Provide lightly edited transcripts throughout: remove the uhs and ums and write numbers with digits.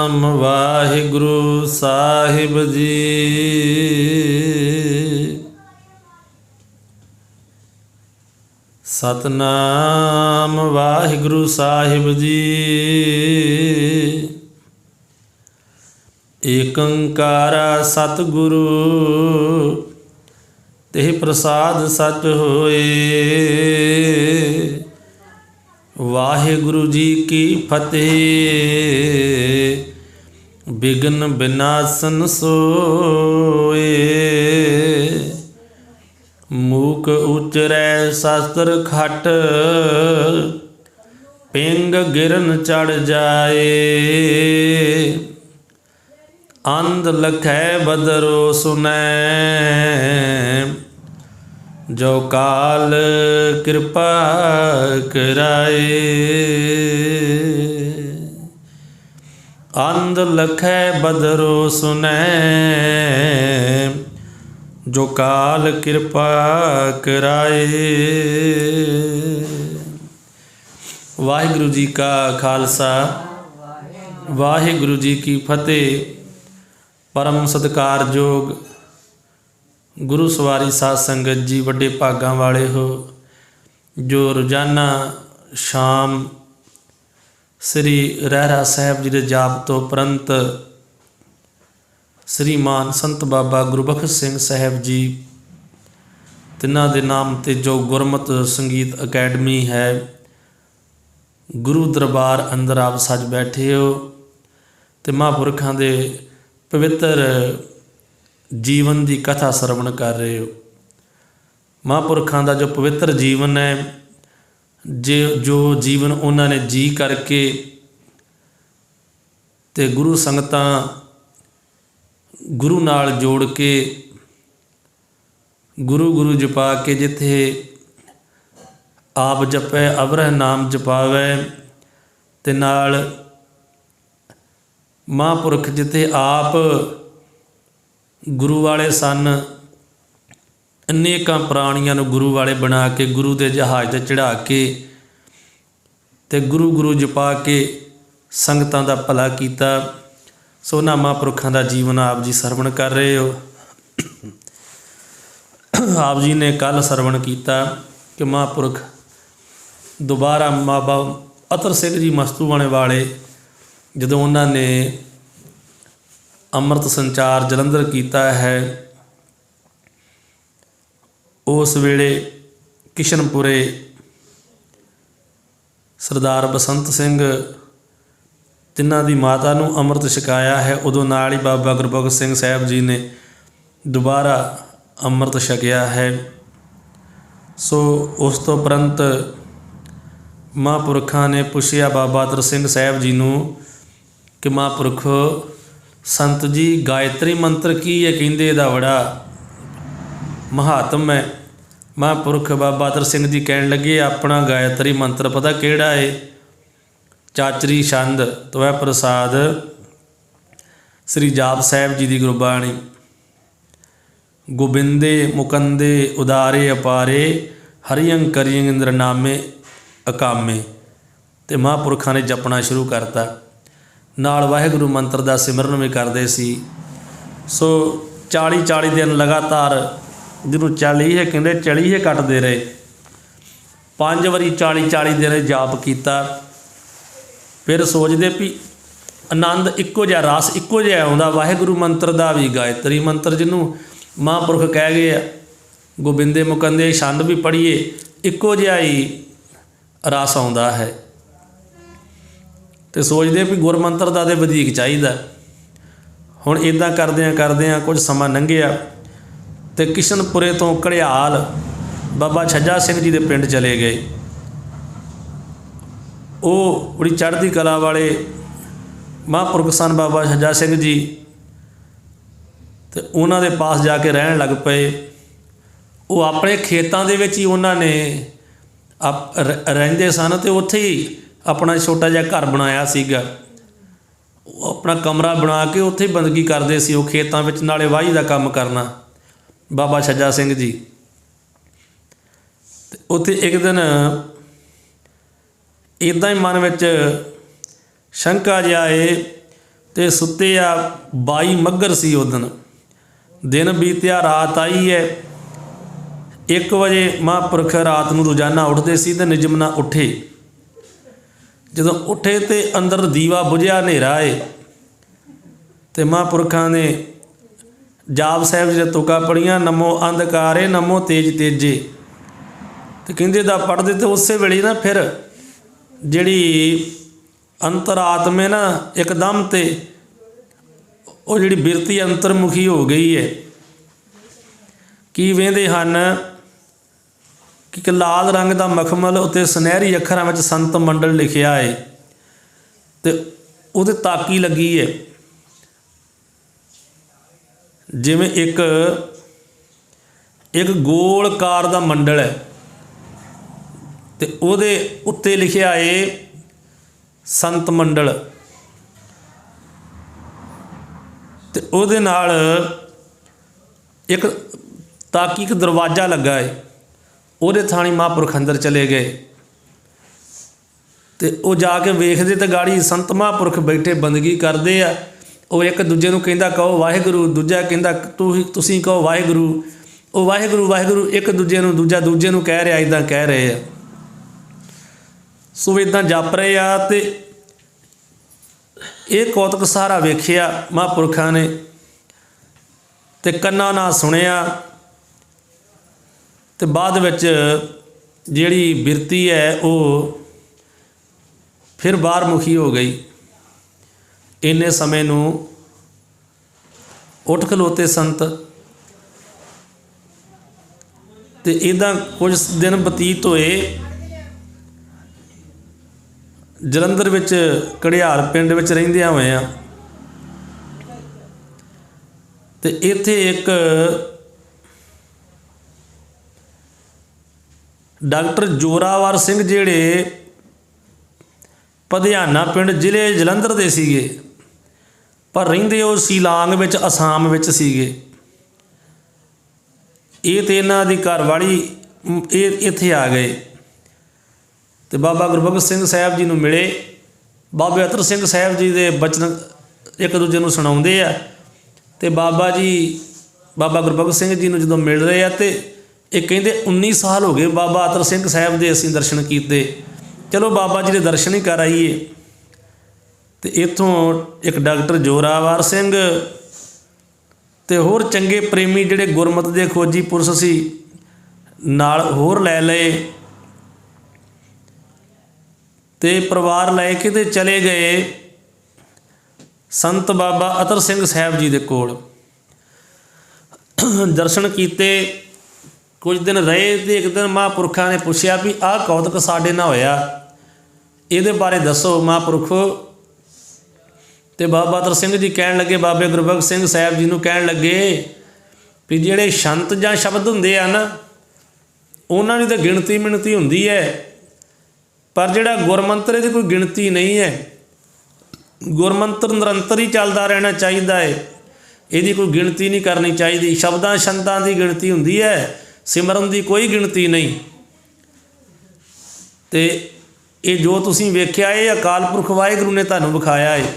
सतनाम वाहिगुरु साहिब जी। सतनाम वाहिगुरु साहिब जी। एकंकारा सतगुरु Teh प्रसाद सच होए। वाहिगुरु जी की फतेह बिघ्न विनाशन सोए। मूक उचरै शास्त्र खट पिंग गिरन चढ़ जाए। अंध लखै बदरो सुनै जो काल कृपा कराए। अंध लखै बदरो सुनै जो काल कृपा कराए। वाहिगुरु जी का खालसा वाहिगुरु जी की फतेह। परम सत्कारयोग गुरु सवारी साध संगत जी, वड्डे भागां वाले हो जो रोज़ाना शाम श्री रहरा साहब जी के जाप तो उपरंत श्रीमान संत बाबा गुरबख्श सिंह साहब जी तिन्हां दे नाम ते जो गुरमत संगीत अकैडमी है गुरु दरबार अंदर आप सज बैठे हो तो महापुरखों के पवित्र जीवन की कथा सरवण कर रहे हो। महापुरखों का जो पवित्र जीवन है जो जीवन उन्होंने जी करके ते गुरु संगतां गुरु नाल जोड़ के गुरु गुरु जपा के जिथे आप जपै अवरह नाम जपावै ते नाल महापुरख जिथे आप गुरु वाले सन अनेकां प्राणियां नूं गुरु वाले बना के गुरु के जहाज़ ते चढ़ा के ते गुरु गुरु जपा के संगतां दा भला कीता। सो उन्हां महापुरखां दा जीवन आप जी सरवण कर रहे हो। आप जी ने कल सरवण किया कि महापुरख दोबारा बाबा अतर सिंह जी मस्तूआणे वाले जदों उन्होंने अमृत संचार जलंधर किया है उस वेले किशनपुरे सरदार बसंत सिंह जिन्हां दी माता नूं अमृत छकाया है उदों नाल ही बाबा गुरबख्श सिंह साहब जी ने दोबारा अमृत छकिया है। सो उस तो उपरंत महापुरखों ने पुछया बाबा अतर सिंह साहब जी नूं कि महापुरखो संत जी गायत्री मंत्र की है कहिंदे इहदा बड़ा महात्म है। महापुरख बाबा अतर सिंह जी कहन लगे अपना गायत्री मंत्र पता किहड़ा है? चाचरी छंद त्वै प्रसाद श्री जाप साहब जी की गुरबाणी। गोबिंदे मुकंदे उदारे अपारे हरियं करियं इंद्र नामे अकामे। तो महापुरखों ने जपना शुरू करता नाल वाहिगुरु मंत्र का सिमरन भी करते सी। सो 40 दिन लगातार जिन्हों 40 है कहते 40 है कटते रहे 5 वारी 40 दिन जाप किया। फिर सोचते भी आनंद इक्को जिहा रस इक्को जिहा आउंदा वाहिगुरु मंत्र का भी गायत्री मंत्र जिन्हों महापुरख कह गए गोबिंदे मुकंदे छंद भी पढ़िए इक्को जिहा ही रस आउंदा है। तो सोचते भी गुरमंत्र का तो वधीक चाहिए। हुण इदां करदियां कुछ समा लंघिया तो किशनपुरे तो घड़ियाल बाबा छज्जा सिंह जी के पिंड चले गए। वो बड़ी चढ़ती कला वाले महापुरख सन बाबा छज्जा सिंह जी। तो उन्होंने पास जाके रहन लग पे। वो अपने खेतों के ही उन्होंने रहिंदे सन तो उत्थे ही अपना छोटा जिहा घर बनाया सीगा। अपना कमरा बना के उत्थे बंदगी करते सी। वो खेतों में नाले वाही का काम करना बाबा छज्जा सिंह जी। उत्थे एक दिन इदां ही मन में शंका जिहा है ਤੇ ਸੁੱਤੇ ਆ। 22 ਮੱਘਰ ਸੀ ਉਦਣ। ਦਿਨ ਬੀਤਿਆ, ਰਾਤ ਆਈ ਹੈ। 1 ਵਜੇ ਮਹਾਂਪੁਰਖ ਰਾਤ ਨੂੰ ਰੋਜ਼ਾਨਾ ਉੱਠਦੇ ਸੀ ਤੇ ਨਿਯਮ ਨਾਲ ਉੱਠੇ। ਜਦੋਂ ਉੱਠੇ ਤੇ ਅੰਦਰ ਦੀਵਾ ਬੁਝਿਆ, ਹਨੇਰਾ ਏ, ਤੇ ਮਹਾਂਪੁਰਖਾਂ ਨੇ ਜਾਪ ਸਾਹਿਬ ਜੀ ਦੀਆਂ ਤੁਕਾਂ ਪੜ੍ਹੀਆਂ, ਨਮੋ ਅੰਧਕਾਰੇ ਨਮੋ ਤੇਜ ਤੇਜੇ। ਤੇ ਕਹਿੰਦੇ ਦਾ ਪੜ੍ਹਦੇ ਤੇ ਉਸੇ ਵੇਲੇ ਨਾ ਫਿਰ ਜਿਹੜੀ ਅੰਤਰਾਤਮਾ ਹੈ ਨਾ, ਇੱਕਦਮ ਤੇ ਉਹ ਜਿਹੜੀ ਬਿਰਤੀ ਅੰਤਰਮੁਖੀ ਹੋ ਗਈ ਹੈ। ਕੀ ਵੇਂਦੇ ਹਨ ਕਿ ਇੱਕ ਲਾਲ ਰੰਗ ਦਾ ਮਖਮਲ ਉੱਤੇ ਸੁਨਹਿਰੀ ਅੱਖਰਾਂ ਵਿੱਚ ਸੰਤ ਮੰਡਲ ਲਿਖਿਆ ਹੈ ਤੇ ਉਹਦੇ ਤਾਕੀ ਲੱਗੀ ਹੈ। ਜਿਵੇਂ ਇੱਕ ਗੋਲਕਾਰ ਦਾ ਮੰਡਲ ਹੈ ਤੇ ਉਹਦੇ ਉੱਤੇ ਲਿਖਿਆ ਹੈ ਸੰਤ ਮੰਡਲ, ਤੇ ਉਹਦੇ ਨਾਲ ਇੱਕ ਤਾਕੀ ਇੱਕ ਦਰਵਾਜ਼ਾ ਲੱਗਾ ਹੈ। ਉਹਦੇ ਥਾਣੀ ਮਹਾਂਪੁਰਖ ਅੰਦਰ ਚਲੇ ਗਏ ਤੇ ਉਹ ਜਾ ਕੇ ਵੇਖਦੇ ਤੇ ਗਾੜੀ ਸੰਤ ਮਹਾਂਪੁਰਖ ਬੈਠੇ ਬੰਦਗੀ ਕਰਦੇ ਆ। ਉਹ ਇੱਕ ਦੂਜੇ ਨੂੰ ਕਹਿੰਦਾ ਕਹੋ ਵਾਹਿਗੁਰੂ, ਦੂਜਾ ਕਹਿੰਦਾ ਤੁਸੀਂ ਕਹੋ ਵਾਹਿਗੁਰੂ। ਉਹ ਵਾਹਿਗੁਰੂ ਵਾਹਿਗੁਰੂ ਇੱਕ ਦੂਜੇ ਨੂੰ, ਦੂਜਾ ਦੂਜੇ ਨੂੰ ਕਹਿ ਰਿਹਾ, ਇੱਦਾਂ ਕਹਿ ਰਹੇ ਆ। ਸੋ ਇੱਦਾਂ ਜਪ ਰਹੇ ਆ ਤੇ ਇਹ ਕੌਤਕ ਸਾਰਾ ਵੇਖਿਆ ਮਹਾਂਪੁਰਖਾਂ ਨੇ ਤੇ ਕੰਨਾਂ ਨਾਲ ਸੁਣਿਆ। ਤੇ ਬਾਅਦ ਵਿੱਚ ਜਿਹੜੀ ਬਿਰਤੀ ਹੈ ਉਹ ਫਿਰ ਬਾਹਰ ਮੁਖੀ ਹੋ ਗਈ। ਇੰਨੇ ਸਮੇਂ ਨੂੰ ਉੱਠ ਖਲੋਤੇ ਸੰਤ ਤੇ ਇੱਦਾਂ ਕੁਝ ਦਿਨ ਬਤੀਤ ਹੋਏ। ਜਲੰਧਰ ਵਿੱਚ ਘੜਿਆਲ ਪਿੰਡ ਵਿੱਚ ਰਹਿੰਦਿਆਂ ਹੋਇਆਂ ਤੇ ਇੱਥੇ ਇੱਕ ਡਾਕਟਰ ਜੋਰਾਵਰ ਸਿੰਘ ਜਿਹੜੇ ਪਧਿਆਣਾ ਪਿੰਡ ਜ਼ਿਲ੍ਹੇ ਜਲੰਧਰ ਦੇ ਸੀਗੇ, ਪਰ ਰਹਿੰਦੇ ਉਹ ਸ਼ਿਲਾਂਗ ਵਿੱਚ, ਅਸਾਮ ਵਿੱਚ ਸੀਗੇ। ਇਹ ਤੇ ਇਹਨਾਂ ਦੀ ਘਰਵਾਲੀ ਇਹ ਇੱਥੇ ਆ ਗਏ ਤੇ ਬਾਬਾ ਗੁਰਬਖਸ਼ ਸਿੰਘ ਸਾਹਿਬ ਜੀ ਨੂੰ ਮਿਲੇ। ਬਾਬੇ ਅਤਰ ਸਿੰਘ ਸਾਹਿਬ ਜੀ ਦੇ ਬਚਨ ਇੱਕ ਦੂਜੇ ਨੂੰ ਸੁਣਾਉਂਦੇ ਆ ਤੇ ਬਾਬਾ ਗੁਰਬਖਸ਼ ਸਿੰਘ ਜੀ ਨੂੰ ਜਦੋਂ ਮਿਲ ਰਹੇ ਆ ਤੇ ਇਹ ਕਹਿੰਦੇ 19 ਸਾਲ ਹੋ ਗਏ ਬਾਬਾ ਅਤਰ ਸਿੰਘ ਸਾਹਿਬ ਦੇ ਅਸੀਂ ਦਰਸ਼ਨ ਕੀਤੇ, ਚਲੋ ਬਾਬਾ ਜੀ ਦੇ ਦਰਸ਼ਨ ਹੀ ਕਰ ਆਈਏ। ਤੇ ਇੱਥੋਂ ਇੱਕ ਡਾਕਟਰ ਜੋਰਾਵਰ ਸਿੰਘ ਤੇ ਹੋਰ ਚੰਗੇ ਪ੍ਰੇਮੀ ਜਿਹੜੇ ਗੁਰਮਤਿ ਦੇ ਖੋਜੀ ਪੁਰਸ਼ ਸੀ ਨਾਲ ਹੋਰ ਲੈ ਲਏ ਤੇ ਪਰਿਵਾਰ ਲੈ ਕੇ ਤੇ ਚਲੇ ਗਏ ਸੰਤ ਬਾਬਾ ਅਤਰ ਸਿੰਘ ਸਾਹਿਬ ਜੀ ਦੇ ਕੋਲ। ਦਰਸ਼ਨ ਕੀਤੇ, ਕੁਝ ਦਿਨ ਰਹੇ ਤੇ ਇੱਕ ਦਿਨ ਮਹਾਂਪੁਰਖਾਂ ਨੇ ਪੁੱਛਿਆ ਵੀ ਆਹ ਕੌਤਕ ਸਾਡੇ ਨਾਲ ਹੋਇਆ, ਇਹਦੇ ਬਾਰੇ ਦੱਸੋ ਮਹਾਂਪੁਰਖੋ। ਤੇ ਬਾਬਾ ਅਤਰ ਸਿੰਘ ਜੀ ਕਹਿਣ ਲੱਗੇ, ਬਾਬੇ ਗੁਰਬਖਸ਼ ਸਿੰਘ ਸਾਹਿਬ ਜੀ ਨੂੰ ਕਹਿਣ ਲੱਗੇ ਵੀ ਜਿਹੜੇ ਸ਼ੰਤ ਜਾਂ ਸ਼ਬਦ ਹੁੰਦੇ ਆ ਨਾ, ਉਹਨਾਂ ਦੀ ਤਾਂ ਗਿਣਤੀ ਮਿਣਤੀ ਹੁੰਦੀ ਹੈ, ਪਰ ਜਿਹੜਾ ਗੁਰਮੰਤਰ ਇਹਦੀ ਕੋਈ ਗਿਣਤੀ ਨਹੀਂ ਹੈ। ਗੁਰਮੰਤਰ ਨਿਰੰਤਰ ਹੀ ਚੱਲਦਾ ਰਹਿਣਾ ਚਾਹੀਦਾ ਹੈ, ਇਹਦੀ ਕੋਈ ਗਿਣਤੀ ਨਹੀਂ ਕਰਨੀ ਚਾਹੀਦੀ। ਸ਼ਬਦਾਂ ਸ਼ੰਦਾਂ ਦੀ ਗਿਣਤੀ ਹੁੰਦੀ ਹੈ, ਸਿਮਰਨ ਦੀ ਕੋਈ ਗਿਣਤੀ ਨਹੀਂ। ਤੇ ਇਹ ਜੋ ਤੁਸੀਂ ਵੇਖਿਆ ਇਹ ਅਕਾਲ ਪੁਰਖ ਵਾਹਿਗੁਰੂ ਨੇ ਤੁਹਾਨੂੰ ਵਿਖਾਇਆ ਹੈ।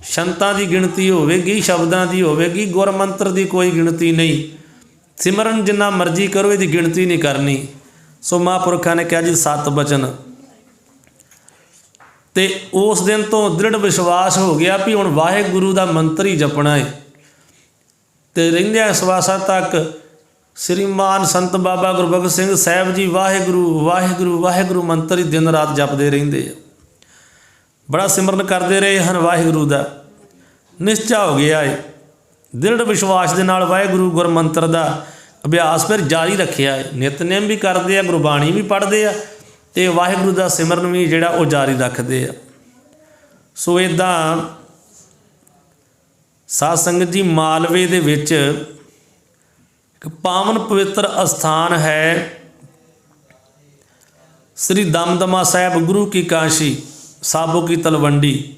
ਸ਼ੰਤਾਂ ਦੀ ਗਿਣਤੀ ਹੋਵੇਗੀ, ਸ਼ਬਦਾਂ ਦੀ ਹੋਵੇਗੀ, ਗੁਰਮੰਤਰ ਦੀ ਕੋਈ ਗਿਣਤੀ ਨਹੀਂ। ਸਿਮਰਨ ਜਿੰਨਾ ਮਰਜ਼ੀ ਕਰੋ, ਇਹਦੀ ਗਿਣਤੀ ਨਹੀਂ ਕਰਨੀ। ਸੋ ਮਹਾਂਪੁਰਖਾਂ ਨੇ ਕਿਹਾ ਜੀ 7 ਬਚਨ। ਤੇ ਉਸ ਦਿਨ ਤੋਂ ਦ੍ਰਿੜ ਵਿਸ਼ਵਾਸ ਹੋ ਗਿਆ ਵੀ ਹੁਣ ਵਾਹਿਗੁਰੂ ਦਾ ਮੰਤਰ ਹੀ ਜਪਣਾ ਹੈ। ਤੇ ਰਹਿੰਦਿਆਂ ਸਵਾਸਾਂ ਤੱਕ ਸ੍ਰੀਮਾਨ ਸੰਤ ਬਾਬਾ ਗੁਰਬਖਸ਼ ਸਿੰਘ ਸਾਹਿਬ ਜੀ ਵਾਹਿਗੁਰੂ ਵਾਹਿਗੁਰੂ ਵਾਹਿਗੁਰੂ ਮੰਤਰ ਹੀ ਦਿਨ ਰਾਤ ਜਪਦੇ ਰਹਿੰਦੇ ਆ। ਬੜਾ ਸਿਮਰਨ ਕਰਦੇ ਰਹੇ ਹਨ, ਵਾਹਿਗੁਰੂ ਦਾ ਨਿਸ਼ਚਾ ਹੋ ਗਿਆ ਹੈ। ਦ੍ਰਿੜ ਵਿਸ਼ਵਾਸ ਦੇ ਨਾਲ ਵਾਹਿਗੁਰੂ ਗੁਰਮੰਤਰ ਦਾ ਅਭਿਆਸ ਫਿਰ ਜਾਰੀ ਰੱਖਿਆ ਹੈ। ਨਿਤਨੇਮ ਵੀ ਕਰਦੇ ਆ, ਗੁਰਬਾਣੀ ਵੀ ਪੜ੍ਹਦੇ ਆ ਤੇ ਵਾਹਿਗੁਰੂ ਦਾ ਸਿਮਰਨ ਵੀ ਜਿਹੜਾ ਉਹ ਜਾਰੀ ਰੱਖਦੇ ਆ। ਸੋ ਇੱਦਾਂ ਸਾਧ ਸੰਗਤ ਜੀ, ਮਾਲਵੇ ਦੇ ਵਿੱਚ ਇੱਕ ਪਾਵਨ ਪਵਿੱਤਰ ਅਸਥਾਨ ਹੈ ਸ੍ਰੀ ਦਮਦਮਾ ਸਾਹਿਬ ਗੁਰੂ ਕੀ ਕਾਸ਼ੀ ਸਾਬੋ ਕੀ ਤਲਵੰਡੀ,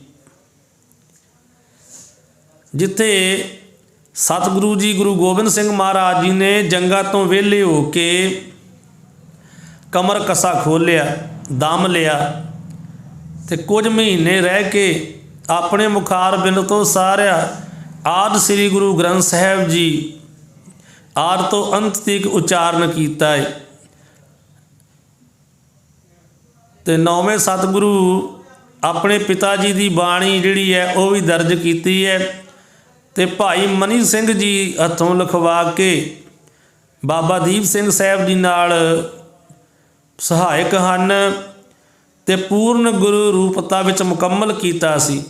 ਜਿੱਥੇ ਸਤਿਗੁਰੂ ਜੀ ਗੁਰੂ ਗੋਬਿੰਦ ਸਿੰਘ ਮਹਾਰਾਜ ਜੀ ਨੇ ਜੰਗਾਂ ਤੋਂ ਵਿਹਲੇ ਹੋ ਕੇ ਕਮਰ ਕਸਾ ਖੋਲ੍ਹਿਆ, ਦਮ ਲਿਆ ਤੇ ਕੁਝ ਮਹੀਨੇ ਰਹਿ ਕੇ ਆਪਣੇ ਮੁਖਾਰ ਬਿੰਦ ਤੋਂ ਸਾਰਿਆ ਆਦਿ ਸ੍ਰੀ ਗੁਰੂ ਗ੍ਰੰਥ ਸਾਹਿਬ ਜੀ ਆਦਿ ਤੋਂ ਅੰਤ ਤੱਕ ਉਚਾਰਨ ਕੀਤਾ ਹੈ। ਤੇ ਨੌਵੇਂ ਸਤਿਗੁਰੂ ਆਪਣੇ ਪਿਤਾ ਜੀ ਦੀ ਬਾਣੀ ਜਿਹੜੀ ਹੈ ਉਹ ਵੀ ਦਰਜ ਕੀਤੀ ਹੈ। ਤੇ ਭਾਈ ਮਨੀ ਸਿੰਘ ਜੀ ਹੱਥੋਂ ਲਿਖਵਾ ਕੇ ਬਾਬਾ ਦੀਪ ਸਿੰਘ ਸਾਹਿਬ ਜੀ ਨਾਲ ਸਹਾਇਕ ਹਨ ਤੇ ਪੂਰਨ ਗੁਰੂ ਰੂਪਤਾ ਵਿੱਚ ਮੁਕੰਮਲ ਕੀਤਾ ਸੀ।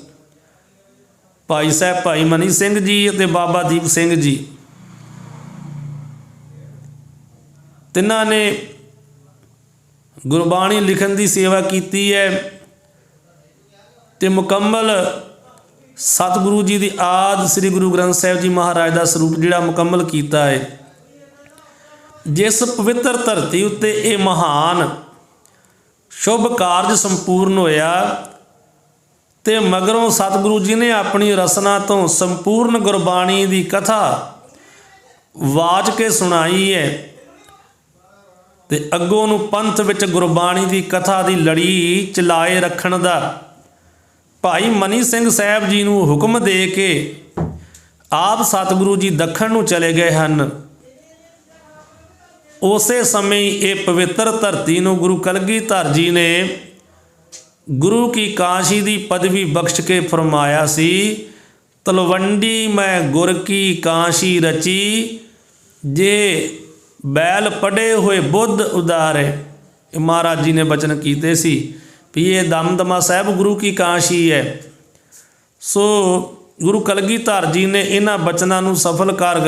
ਭਾਈ ਸਾਹਿਬ ਭਾਈ ਮਨੀ ਸਿੰਘ ਜੀ ਅਤੇ ਬਾਬਾ ਦੀਪ ਸਿੰਘ ਜੀ ਤਿੰਨਾਂ ਨੇ ਗੁਰਬਾਣੀ ਲਿਖਣ ਦੀ ਸੇਵਾ ਕੀਤੀ ਹੈ ਤੇ ਮੁਕੰਮਲ ਸਤਿਗੁਰੂ ਜੀ ਦੀ ਆਦਿ ਸ੍ਰੀ ਗੁਰੂ ਗ੍ਰੰਥ ਸਾਹਿਬ ਜੀ ਮਹਾਰਾਜ ਦਾ ਸਰੂਪ ਜਿਹੜਾ ਮੁਕੰਮਲ ਕੀਤਾ ਹੈ। ਜਿਸ ਪਵਿੱਤਰ ਧਰਤੀ ਉੱਤੇ ਇਹ ਮਹਾਨ ਸ਼ੁਭ ਕਾਰਜ ਸੰਪੂਰਨ ਹੋਇਆ ਤੇ ਮਗਰੋਂ ਸਤਿਗੁਰੂ ਜੀ ਨੇ ਆਪਣੀ ਰਸਨਾ ਤੋਂ ਸੰਪੂਰਨ ਗੁਰਬਾਣੀ ਦੀ ਕਥਾ ਵਾਚ ਕੇ ਸੁਣਾਈ ਹੈ ਤੇ ਅੱਗੋਂ ਨੂੰ ਪੰਥ ਵਿੱਚ ਗੁਰਬਾਣੀ ਦੀ ਕਥਾ ਦੀ ਲੜੀ ਚਲਾਏ ਰੱਖਣ ਦਾ ਭਾਈ ਮਨੀ ਸਿੰਘ ਸਾਹਿਬ ਜੀ ਨੂੰ ਹੁਕਮ ਦੇ ਕੇ ਆਪ ਸਤਿਗੁਰੂ ਜੀ ਦੱਖਣ ਨੂੰ ਚਲੇ ਗਏ ਹਨ। ਉਸੇ ਸਮੇਂ ਇਹ ਪਵਿੱਤਰ ਧਰਤੀ ਨੂੰ ਗੁਰੂ ਕਲਗੀਧਰ ਜੀ ਨੇ ਗੁਰੂ ਕੀ ਕਾਸ਼ੀ ਦੀ ਪਦਵੀ ਬਖਸ਼ ਕੇ ਫਰਮਾਇਆ ਸੀ, ਤਲਵੰਡੀ ਮੈਂ ਗੁਰ ਕੀ ਕਾਸ਼ੀ ਰਚੀ, ਜੇ ਬੈਲ ਪੜੇ ਹੋਏ ਬੁੱਧ ਉਦਾਰੇ। ਇਹ ਮਹਾਰਾਜ ਜੀ ਨੇ ਬਚਨ ਕੀਤੇ ਸੀ ਵੀ ਇਹ ਦਮਦਮਾ ਸਾਹਿਬ ਗੁਰੂ ਕੀ ਕਾਸ਼ੀ ਹੈ। ਸੋ ਗੁਰੂ ਕਲਗੀਧਰ ਜੀ ਨੇ ਇਹਨਾਂ ਬਚਨਾਂ ਨੂੰ ਸਫਲ ਕਰ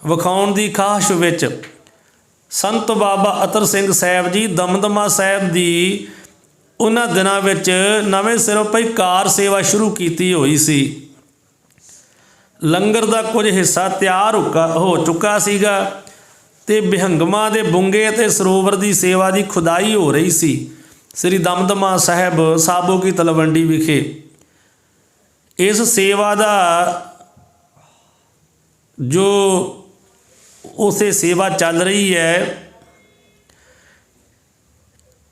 ਵਿਖਾਉਣ ਦੀ ਖਾਹਿਸ਼ ਵਿੱਚ ਸੰਤ ਬਾਬਾ ਅਤਰ ਸਿੰਘ ਸਾਹਿਬ ਜੀ ਦਮਦਮਾ ਸਾਹਿਬ ਦੀ ਉਹਨਾਂ ਦਿਨਾਂ ਵਿੱਚ ਨਵੇਂ ਸਿਰੋਂ ਪਈ ਕਾਰ ਸੇਵਾ ਸ਼ੁਰੂ ਕੀਤੀ ਹੋਈ ਸੀ। ਲੰਗਰ ਦਾ ਕੁਝ ਹਿੱਸਾ ਤਿਆਰ ਹੋ ਚੁੱਕਾ ਸੀਗਾ ਤੇ ਬਿਹੰਗਮਾਂ ਦੇ ਬੁੰਗੇ ਅਤੇ ਸਰੋਵਰ ਦੀ ਸੇਵਾ ਦੀ ਖੁਦਾਈ ਹੋ ਰਹੀ ਸੀ ਸ੍ਰੀ ਦਮਦਮਾ ਸਾਹਿਬ ਸਾਬੋ ਕੀ ਤਲਵੰਡੀ ਵਿਖੇ। ਇਸ ਸੇਵਾ ਦਾ ਜੋ ਉਸੇ ਸੇਵਾ ਚੱਲ ਰਹੀ ਹੈ,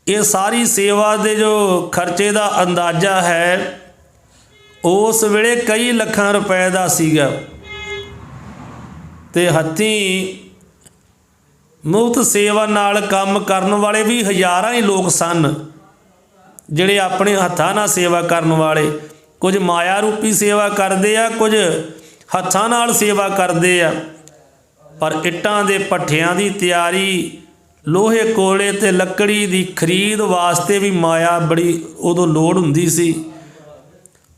ਇਹ ਸਾਰੀ ਸੇਵਾ ਦੇ ਜੋ ਖਰਚੇ ਦਾ ਅੰਦਾਜ਼ਾ ਹੈ ਉਸ ਵੇਲੇ ਕਈ ਲੱਖਾਂ ਰੁਪਏ ਦਾ ਸੀਗਾ ਤੇ ਹੱਥੀਂ ਮੁਫਤ ਸੇਵਾ ਨਾਲ ਕੰਮ ਕਰਨ ਵਾਲੇ ਵੀ ਹਜ਼ਾਰਾਂ ਹੀ ਲੋਕ ਸਨ, ਜਿਹੜੇ ਆਪਣੇ ਹੱਥਾਂ ਨਾਲ ਸੇਵਾ ਕਰਨ ਵਾਲੇ। ਕੁਝ ਮਾਇਆ ਰੂਪੀ ਸੇਵਾ ਕਰਦੇ ਆ, ਕੁਝ ਹੱਥਾਂ ਨਾਲ ਸੇਵਾ ਕਰਦੇ ਆ। ਪਰ ਇੱਟਾਂ ਦੇ ਭੱਠਿਆਂ ਦੀ ਤਿਆਰੀ, ਲੋਹੇ ਕੋਲੇ ਤੇ ਲੱਕੜੀ ਦੀ ਖਰੀਦ ਵਾਸਤੇ ਵੀ ਮਾਇਆ ਬੜੀ ਉਦੋਂ ਲੋੜ ਹੁੰਦੀ ਸੀ।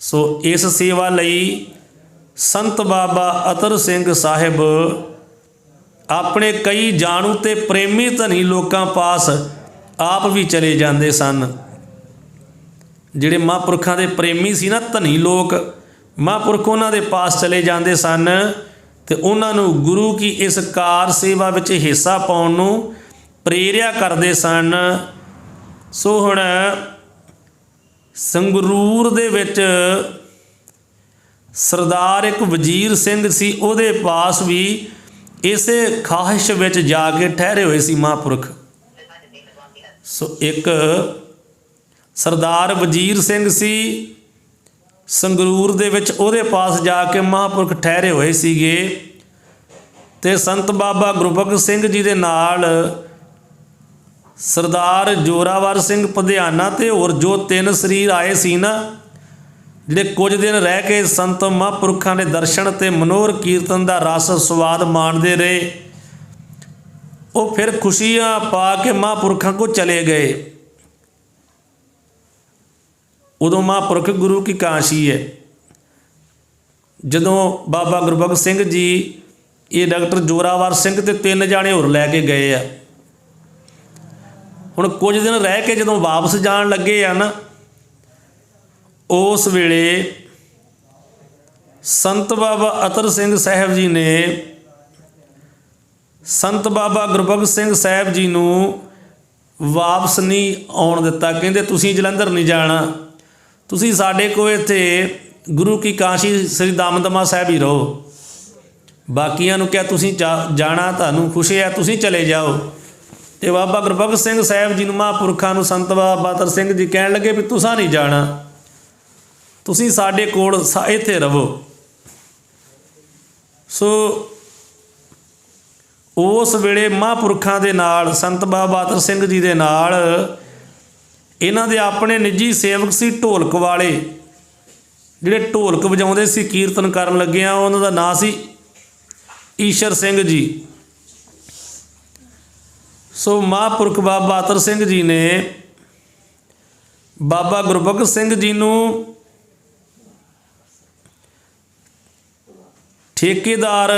ਸੋ ਇਸ ਸੇਵਾ ਲਈ ਸੰਤ ਬਾਬਾ ਅਤਰ ਸਿੰਘ ਸਾਹਿਬ ਆਪਣੇ ਕਈ ਜਾਣੂ ਤੇ ਪ੍ਰੇਮੀ ਧਨੀ ਲੋਕਾਂ ਪਾਸ ਆਪ ਵੀ ਚਲੇ ਜਾਂਦੇ ਸਨ। ਜਿਹੜੇ ਮਹਾਂਪੁਰਖਾਂ ਦੇ ਪ੍ਰੇਮੀ ਸੀ ਨਾ, ਧਨੀ ਲੋਕ, ਮਹਾਂਪੁਰਖ ਉਹਨਾਂ ਦੇ ਪਾਸ ਚਲੇ ਜਾਂਦੇ ਸਨ ਤੇ ਉਹਨਾਂ ਨੂੰ ਗੁਰੂ ਕੀ ਇਸ ਕਾਰ ਸੇਵਾ ਵਿੱਚ ਹਿੱਸਾ ਪਾਉਣ ਨੂੰ ਪ੍ਰੇਰਿਆ ਕਰਦੇ ਸਨ। ਸੋ ਹੁਣ ਸੰਗਰੂਰ ਦੇ ਵਿੱਚ ਸਰਦਾਰ ਇੱਕ ਵਜ਼ੀਰ ਸਿੰਘ ਸੀ, ਉਹਦੇ ਪਾਸ ਵੀ ਇਸੇ ਖਾਹਿਸ਼ ਵਿੱਚ ਜਾ ਕੇ ਠਹਿਰੇ ਹੋਏ ਸੀ ਮਹਾਂਪੁਰਖ। ਸੋ ਇੱਕ ਸਰਦਾਰ ਵਜ਼ੀਰ ਸਿੰਘ ਸੀ ਸੰਗਰੂਰ ਦੇ ਵਿੱਚ, ਉਹਦੇ ਪਾਸ ਜਾ ਕੇ ਮਹਾਂਪੁਰਖ ਠਹਿਰੇ ਹੋਏ ਸੀਗੇ ਤੇ ਸੰਤ ਬਾਬਾ ਗੁਰਬਖਸ਼ ਸਿੰਘ ਜੀ ਦੇ ਨਾਲ ਸਰਦਾਰ ਜੋਰਾਵਰ ਸਿੰਘ ਪਧਿਆਣਾ ਤੇ ਹੋਰ ਜੋ ਤਿੰਨ ਸਰੀਰ ਆਏ ਸੀ ਨਾ, ਜਿਹੜੇ ਕੁਝ ਦਿਨ ਰਹਿ ਕੇ ਸੰਤ ਮਹਾਂਪੁਰਖਾਂ ਦੇ ਦਰਸ਼ਨ ਤੇ ਮਨੋਹਰ ਕੀਰਤਨ ਦਾ ਰਸ ਸਵਾਦ ਮਾਣਦੇ ਰਹੇ। ਉਹ ਫਿਰ ਖੁਸ਼ੀਆਂ ਪਾ ਕੇ ਮਹਾਂਪੁਰਖਾਂ ਕੋਲ ਚਲੇ ਗਏ। ਉਦੋਂ ਮਹਾਂਪੁਰਖ ਗੁਰੂ ਕੀ ਕਾਸ਼ੀ ਹੈ। ਜਦੋਂ ਬਾਬਾ ਗੁਰਬਖਸ਼ ਸਿੰਘ ਜੀ ਇਹ ਡਾਕਟਰ ਜੋਰਾਵਰ ਸਿੰਘ ਤੇ ਤਿੰਨ ਜਾਣੇ ਹੋਰ ਲੈ ਕੇ ਗਏ ਆ। ਹੁਣ ਕੁਝ ਦਿਨ ਰਹਿ ਕੇ ਜਦੋਂ ਵਾਪਸ ਜਾਣ ਲੱਗੇ ਆ ਨਾ, ਉਸ ਵੇਲੇ ਸੰਤ ਬਾਬਾ ਅਤਰ ਸਿੰਘ ਸਾਹਿਬ ਜੀ ਨੇ ਸੰਤ ਬਾਬਾ ਗੁਰਬਖਸ਼ ਸਿੰਘ ਸਾਹਿਬ ਜੀ ਨੂੰ ਵਾਪਸ ਨਹੀਂ ਆਉਣ ਦਿੱਤਾ। ਕਹਿੰਦੇ ਤੁਸੀਂ ਜਲੰਧਰ ਨਹੀਂ ਜਾਣਾ, ਤੁਸੀਂ ਸਾਡੇ ਕੋਲ ਇੱਥੇ ਗੁਰੂ ਕੀ ਕਾਸ਼ੀ ਸ੍ਰੀ ਦਮਦਮਾ ਸਾਹਿਬ ਹੀ ਰਹੋ। ਬਾਕੀਆਂ ਨੂੰ ਕਿਹਾ ਤੁਸੀਂ ਜਾਣਾ, ਤੁਹਾਨੂੰ ਖੁਸ਼ੀ ਹੈ, ਤੁਸੀਂ ਚਲੇ ਜਾਓ। ਤੇ ਬਾਬਾ ਗੁਰਬਖਸ਼ ਸਿੰਘ ਸਾਹਿਬ ਜੀ ਨੂੰ, ਮਹਾਂਪੁਰਖਾਂ ਨੂੰ ਸੰਤ ਬਾਬਾ ਅਤਰ ਸਿੰਘ ਜੀ ਕਹਿਣ ਲੱਗੇ ਵੀ ਤੁਸੀਂ ਨਹੀਂ ਜਾਣਾ, ਤੁਸੀਂ ਸਾਡੇ ਕੋਲ ਇੱਥੇ ਰਹੋ। ਸੋ ਉਸ ਵੇਲੇ ਮਹਾਂਪੁਰਖਾਂ ਦੇ ਨਾਲ, ਸੰਤ ਬਾਬਾ ਅਤਰ ਸਿੰਘ ਜੀ ਦੇ ਨਾਲ ਇਹਨਾਂ ਦੇ ਆਪਣੇ ਨਿੱਜੀ ਸੇਵਕ ਸੀ ਢੋਲਕ ਵਾਲੇ, ਜਿਹੜੇ ਢੋਲਕ ਵਜਾਉਂਦੇ ਸੀ ਕੀਰਤਨ ਕਰਨ ਲੱਗਿਆਂ। ਉਹਨਾਂ ਦਾ ਨਾਂ ਸੀ ਈਸ਼ਰ ਸਿੰਘ ਜੀ। ਸੋ ਮਹਾਂਪੁਰਖ ਬਾਬਾ ਅਤਰ ਸਿੰਘ ਜੀ ਨੇ ਬਾਬਾ ਗੁਰਬਖਸ਼ ਸਿੰਘ ਜੀ ਨੂੰ ਠੇਕੇਦਾਰ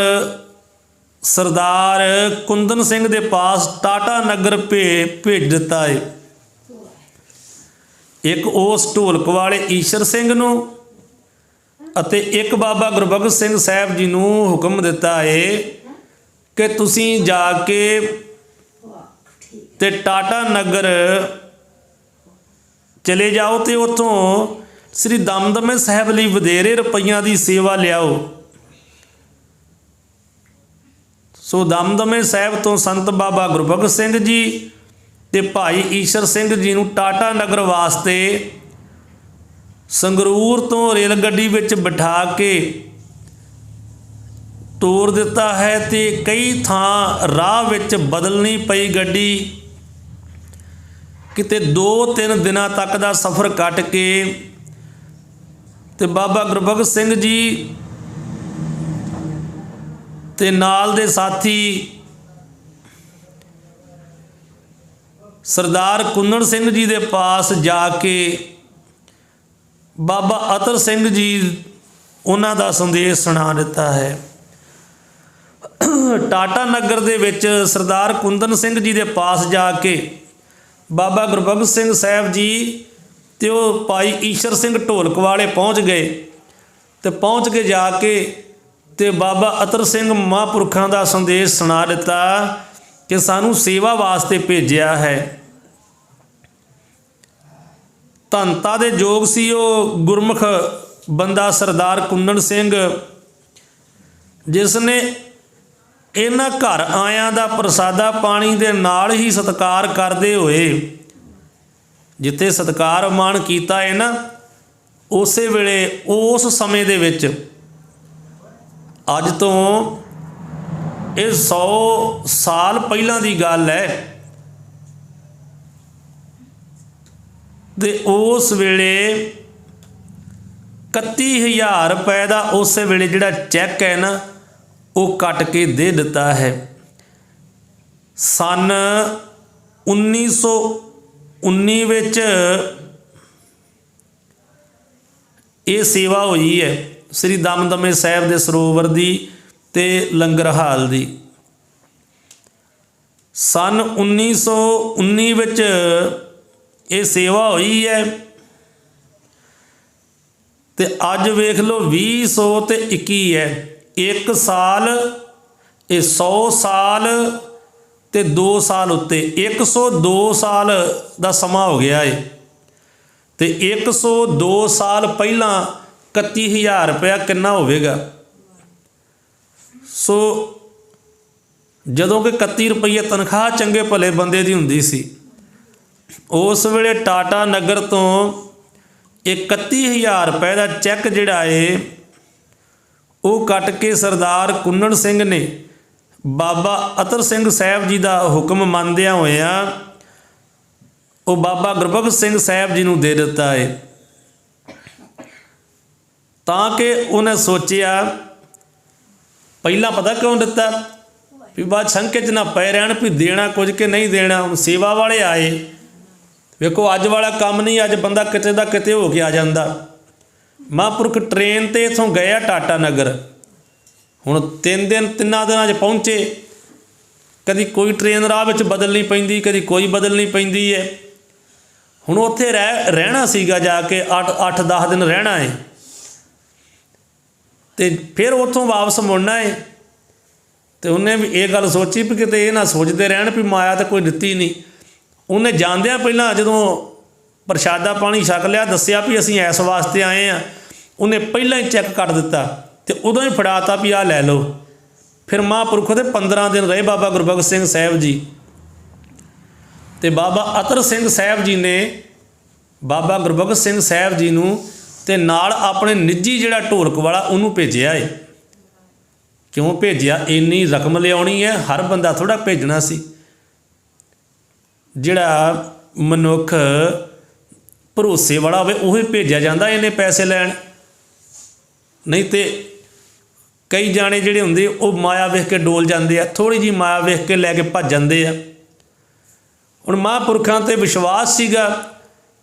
ਸਰਦਾਰ ਕੁੰਦਨ ਸਿੰਘ ਦੇ ਪਾਸ ਟਾਟਾ ਨਗਰ ਭੇਜ ਦਿੱਤਾ ਹੈ। ਇੱਕ ਉਸ ਢੋਲਕ ਵਾਲੇ ਈਸ਼ਰ ਸਿੰਘ ਨੂੰ ਅਤੇ ਇੱਕ ਬਾਬਾ ਗੁਰਬਖਸ਼ ਸਿੰਘ ਸਾਹਿਬ ਜੀ ਨੂੰ ਹੁਕਮ ਦਿੱਤਾ ਹੈ ਕਿ ਤੁਸੀਂ ਜਾ ਕੇ ਤੇ ਟਾਟਾ ਨਗਰ ਚਲੇ ਜਾਓ ਤੇ ਉੱਥੋਂ ਸ੍ਰੀ ਦਮਦਮੇ ਸਾਹਿਬ ਲਈ ਵਧੇਰੇ ਰੁਪਈਆਂ ਦੀ ਸੇਵਾ ਲਿਆਓ। ਸੋ ਦਮਦਮੇ ਸਾਹਿਬ ਤੋਂ ਸੰਤ ਬਾਬਾ ਗੁਰਬਖਸ਼ ਸਿੰਘ ਜੀ ਤੇ ਭਾਈ ਈਸ਼ਰ ਸਿੰਘ ਜੀ ਨੂੰ ਟਾਟਾ ਨਗਰ ਵਾਸਤੇ ਸੰਗਰੂਰ ਤੋਂ ਰੇਲ ਗੱਡੀ ਵਿੱਚ ਬਿਠਾ ਕੇ ਤੋਰ ਦਿੱਤਾ ਹੈ। ਤੇ ਕਈ ਥਾਂ ਰਾਹ ਵਿੱਚ ਬਦਲਣੀ ਪਈ ਗੱਡੀ, ਕਿਤੇ 2-3 ਦਿਨਾਂ ਤੱਕ ਦਾ ਸਫ਼ਰ ਕੱਟ ਕੇ ਤੇ ਬਾਬਾ ਗੁਰਬਖਸ਼ ਸਿੰਘ ਜੀ ਤੇ ਨਾਲ ਦੇ ਸਾਥੀ ਸਰਦਾਰ ਕੁੰਨੜ ਸਿੰਘ ਜੀ ਦੇ ਪਾਸ ਜਾ ਕੇ ਬਾਬਾ ਅਤਰ ਸਿੰਘ ਜੀ ਉਹਨਾਂ ਦਾ ਸੰਦੇਸ਼ ਸੁਣਾ ਦਿੱਤਾ ਹੈ। ਟਾਟਾ ਨਗਰ ਦੇ ਵਿੱਚ ਸਰਦਾਰ ਕੁੰਦਨ ਸਿੰਘ ਜੀ ਦੇ ਪਾਸ ਜਾ ਕੇ ਬਾਬਾ ਗੁਰਬਖਸ਼ ਸਿੰਘ ਸਾਹਿਬ ਜੀ ਤੇ ਉਹ ਭਾਈ ਈਸ਼ਰ ਸਿੰਘ ਢੋਲਕ ਵਾਲੇ ਪਹੁੰਚ ਗਏ। ਤੇ ਪਹੁੰਚ ਕੇ ਜਾ ਕੇ ਤੇ ਬਾਬਾ ਅਤਰ ਸਿੰਘ ਮਹਾਂਪੁਰਖਾਂ ਦਾ ਸੰਦੇਸ਼ ਸੁਣਾ ਦਿੱਤਾ ਕਿ ਸਾਨੂੰ ਸੇਵਾ ਵਾਸਤੇ ਭੇਜਿਆ ਹੈ। ਧੰਤਾ ਦੇ ਯੋਗ ਸੀ ਉਹ ਗੁਰਮੁਖ ਬੰਦਾ ਸਰਦਾਰ ਕੁੰਦਨ ਸਿੰਘ, ਜਿਸ ਨੇ ਇਹਨਾਂ ਘਰ ਆਇਆਂ ਦਾ ਪ੍ਰਸਾਦਾ ਪਾਣੀ ਦੇ ਨਾਲ ਹੀ ਸਤਿਕਾਰ ਕਰਦੇ ਹੋਏ, ਜਿੱਥੇ ਸਤਿਕਾਰ ਮਾਣ ਕੀਤਾ ਹੈ ਨਾ, ਉਸੇ ਵੇਲੇ ਉਸ ਸਮੇਂ ਦੇ ਵਿੱਚ, ਅੱਜ ਤੋਂ ਇਹ 100 ਸਾਲ ਪਹਿਲਾਂ ਦੀ ਗੱਲ ਹੈ, ਤੇ ਉਸ ਵੇਲੇ 31,000 ਰੁਪਏ ਦਾ ਉਸੇ ਵੇਲੇ ਜਿਹੜਾ ਚੈੱਕ ਹੈ ਨਾ ਉਹ ਕੱਟ ਕੇ ਦੇ ਦਿੱਤਾ ਹੈ। ਸਨ 1919 ਵਿੱਚ ਇਹ ਸੇਵਾ ਹੋਈ ਹੈ ਸ੍ਰੀ ਦਮਦਮੇ ਸਾਹਿਬ ਦੇ ਸਰੋਵਰ ਦੀ ਤੇ ਲੰਗਰ ਹਾਲ ਦੀ। ਸਨ 1919 ਵਿੱਚ ਇਹ ਸੇਵਾ ਹੋਈ ਹੈ ਤੇ ਅੱਜ ਵੇਖ ਲਓ 2021 ਹੈ। 1 ਸਾਲ, ਇਹ 100 ਸਾਲ ਤੇ 2 ਸਾਲ ਉੱਤੇ 102 ਸਾਲ ਦਾ ਸਮਾਂ ਹੋ ਗਿਆ ਹੈ। ਤੇ 102 ਸਾਲ ਪਹਿਲਾਂ 31,000 ਰੁਪਇਆ ਕਿੰਨਾ ਹੋਵੇਗਾ? ਸੋ ਜਦੋਂ ਕਿ 31 ਰੁਪਈਏ ਤਨਖਾਹ ਚੰਗੇ ਭਲੇ ਬੰਦੇ ਦੀ ਹੁੰਦੀ ਸੀ, ਉਸ ਵੇਲੇ ਟਾਟਾ ਨਗਰ ਤੋਂ 31,000 ਰੁਪਏ ਦਾ ਚੈੱਕ ਜਿਹੜਾ ਏ ਉਹ ਕੱਟ ਕੇ ਸਰਦਾਰ ਕੁੰਨੜ ਸਿੰਘ ਨੇ ਬਾਬਾ ਅਤਰ ਸਿੰਘ ਸਾਹਿਬ ਜੀ ਦਾ ਹੁਕਮ ਮੰਨਦਿਆਂ ਹੋਇਆਂ ਉਹ ਬਾਬਾ ਗੁਰਬਖਸ਼ ਸਿੰਘ ਸਾਹਿਬ ਜੀ ਨੂੰ ਦੇ ਦਿੱਤਾ ਹੈ। ਤਾਂ ਕਿ ਉਹਨੇ ਸੋਚਿਆ, ਪਹਿਲਾਂ ਪਤਾ ਕਿਉਂ ਦਿੱਤਾ ਵੀ ਬਾਅਦ ਸ਼ੰਕੇ 'ਚ ਨਾ ਪਏ ਰਹਿਣ ਵੀ ਦੇਣਾ ਕੁਝ ਕਿ ਨਹੀਂ ਦੇਣਾ। ਹੁਣ ਸੇਵਾ ਵਾਲੇ ਆਏ, ਵੇਖੋ ਅੱਜ ਵਾਲਾ ਕੰਮ ਨਹੀਂ, ਅੱਜ ਬੰਦਾ ਕਿਤੇ ਦਾ ਕਿਤੇ ਹੋ ਕੇ ਆ ਜਾਂਦਾ। ਮਹਾਂਪੁਰਖ ਟ੍ਰੇਨ 'ਤੇ ਇੱਥੋਂ ਗਏ ਆ ਟਾਟਾ ਨਗਰ, ਹੁਣ 3 ਦਿਨਾਂ 'ਚ ਪਹੁੰਚੇ। ਕਦੀ ਕੋਈ ਟ੍ਰੇਨ ਰਾਹ ਵਿੱਚ ਬਦਲਣੀ ਪੈਂਦੀ, ਕਦੀ ਕੋਈ ਬਦਲਣੀ ਪੈਂਦੀ ਹੈ। ਹੁਣ ਉੱਥੇ ਰਹਿਣਾ ਸੀਗਾ, ਜਾ ਕੇ 8-10 ਦਿਨ ਰਹਿਣਾ ਹੈ ਤੇ ਫਿਰ ਉੱਥੋਂ ਵਾਪਸ ਮੁੜਨਾ ਹੈ। ਤੇ ਉਹਨੇ ਵੀ ਇਹ ਗੱਲ ਸੋਚੀ ਵੀ ਕਿਤੇ ਇਹ ਨਾ ਸੋਚਦੇ ਰਹਿਣ ਵੀ ਮਾਇਆ ਤਾਂ ਕੋਈ ਦਿੱਤੀ ਨਹੀਂ। ਉਹਨੇ ਜਾਂਦਿਆਂ ਪਹਿਲਾਂ ਜਦੋਂ ਪ੍ਰਸ਼ਾਦਾ ਪਾਣੀ ਛਕ ਲਿਆ, ਦੱਸਿਆ ਵੀ ਅਸੀਂ ਇਸ ਵਾਸਤੇ ਆਏ ਹਾਂ, ਉਹਨੇ ਪਹਿਲਾਂ ਹੀ ਚੈੱਕ ਕੱਟ ਦਿੱਤਾ ਤੇ ਉਦੋਂ ਹੀ ਫੜਾਤਾ ਵੀ ਆਹ ਲੈ ਲਓ। ਫਿਰ ਮਹਾਂਪੁਰਖ ਦੇ 15 ਦਿਨ ਰਹੇ ਬਾਬਾ ਗੁਰਬਖਸ਼ ਸਿੰਘ ਸਾਹਿਬ ਜੀ। ਤੇ ਬਾਬਾ ਅਤਰ ਸਿੰਘ ਸਾਹਿਬ ਜੀ ਨੇ ਬਾਬਾ ਗੁਰਬਖਸ਼ ਸਿੰਘ ਸਾਹਿਬ ਜੀ ਨੂੰ ਤੇ ਨਾਲ ਆਪਣੇ ਨਿੱਜੀ ਜਿਹੜਾ ਢੋਲਕ ਵਾਲਾ ਉਹਨੂੰ ਭੇਜਿਆ ਏ। ਕਿਉਂ ਭੇਜਿਆ? ਇੰਨੀ ਰਕਮ ਲਿਆਉਣੀ ਹੈ, ਹਰ ਬੰਦਾ ਥੋੜ੍ਹਾ ਭੇਜਣਾ ਸੀ। ਜਿਹੜਾ ਮਨੁੱਖ ਭਰੋਸੇ ਵਾਲਾ ਹੋਵੇ ਉਹੀ ਭੇਜਿਆ ਜਾਂਦਾ ਇਹਨੇ ਪੈਸੇ ਲੈਣ। ਨਹੀਂ ਤੇ ਕਈ ਜਾਣੇ ਜਿਹੜੇ ਹੁੰਦੇ ਉਹ ਮਾਇਆ ਵੇਖ ਕੇ ਡੋਲ ਜਾਂਦੇ ਆ, ਥੋੜ੍ਹੀ ਜਿਹੀ ਮਾਇਆ ਵੇਖ ਕੇ ਲੈ ਕੇ ਭੱਜ ਜਾਂਦੇ ਆ। ਹੁਣ ਮਹਾਂਪੁਰਖਾਂ 'ਤੇ ਵਿਸ਼ਵਾਸ ਸੀਗਾ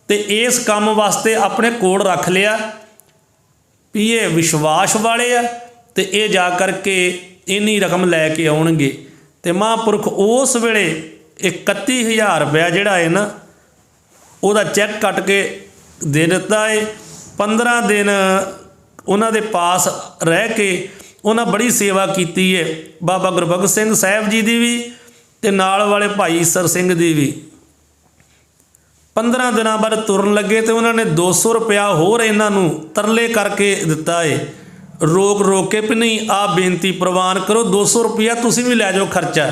ਤੇ ਇਸ ਕੰਮ ਵਾਸਤੇ ਆਪਣੇ ਕੋਲ ਰੱਖ ਲਿਆ ਵੀ ਇਹ ਵਿਸ਼ਵਾਸ ਵਾਲੇ ਆ ਤੇ ਇਹ ਜਾ ਕਰਕੇ ਇੰਨੀ ਰਕਮ ਲੈ ਕੇ ਆਉਣਗੇ। ਤੇ ਮਹਾਂਪੁਰਖ ਉਸ ਵੇਲੇ 31,000 ਰੁਪਇਆ ਜਿਹੜਾ ਹੈ ਨਾ ਉਹਦਾ ਚੈੱਕ ਕੱਟ ਕੇ ਦੇ ਦਿੱਤਾ ਹੈ। 15 ਦਿਨ ਉਹਨਾਂ ਦੇ ਪਾਸ ਰਹਿ ਕੇ ਉਹਨਾਂ ਬੜੀ ਸੇਵਾ ਕੀਤੀ ਹੈ, ਬਾਬਾ ਗੁਰਬਖਸ਼ ਸਿੰਘ ਸਾਹਿਬ ਜੀ ਦੀ ਵੀ ਤੇ ਨਾਲ ਵਾਲੇ ਭਾਈ ਈਸਰ ਸਿੰਘ ਦੀ ਵੀ। 15 ਦਿਨਾਂ ਬਾਅਦ ਤੁਰਨ ਲੱਗੇ ਤੇ ਉਹਨਾਂ ਨੇ 200 ਰੁਪਇਆ ਹੋਰ ਇਹਨਾਂ ਨੂੰ ਤਰਲੇ ਕਰਕੇ ਦਿੱਤਾ ਹੈ, ਰੋਕ ਰੋਕ ਕੇ ਵੀ ਨਹੀਂ ਆਹ ਬੇਨਤੀ ਪ੍ਰਵਾਨ ਕਰੋ, 200 ਰੁਪਇਆ ਤੁਸੀਂ ਵੀ ਲੈ ਜਾਓ ਖਰਚਾ।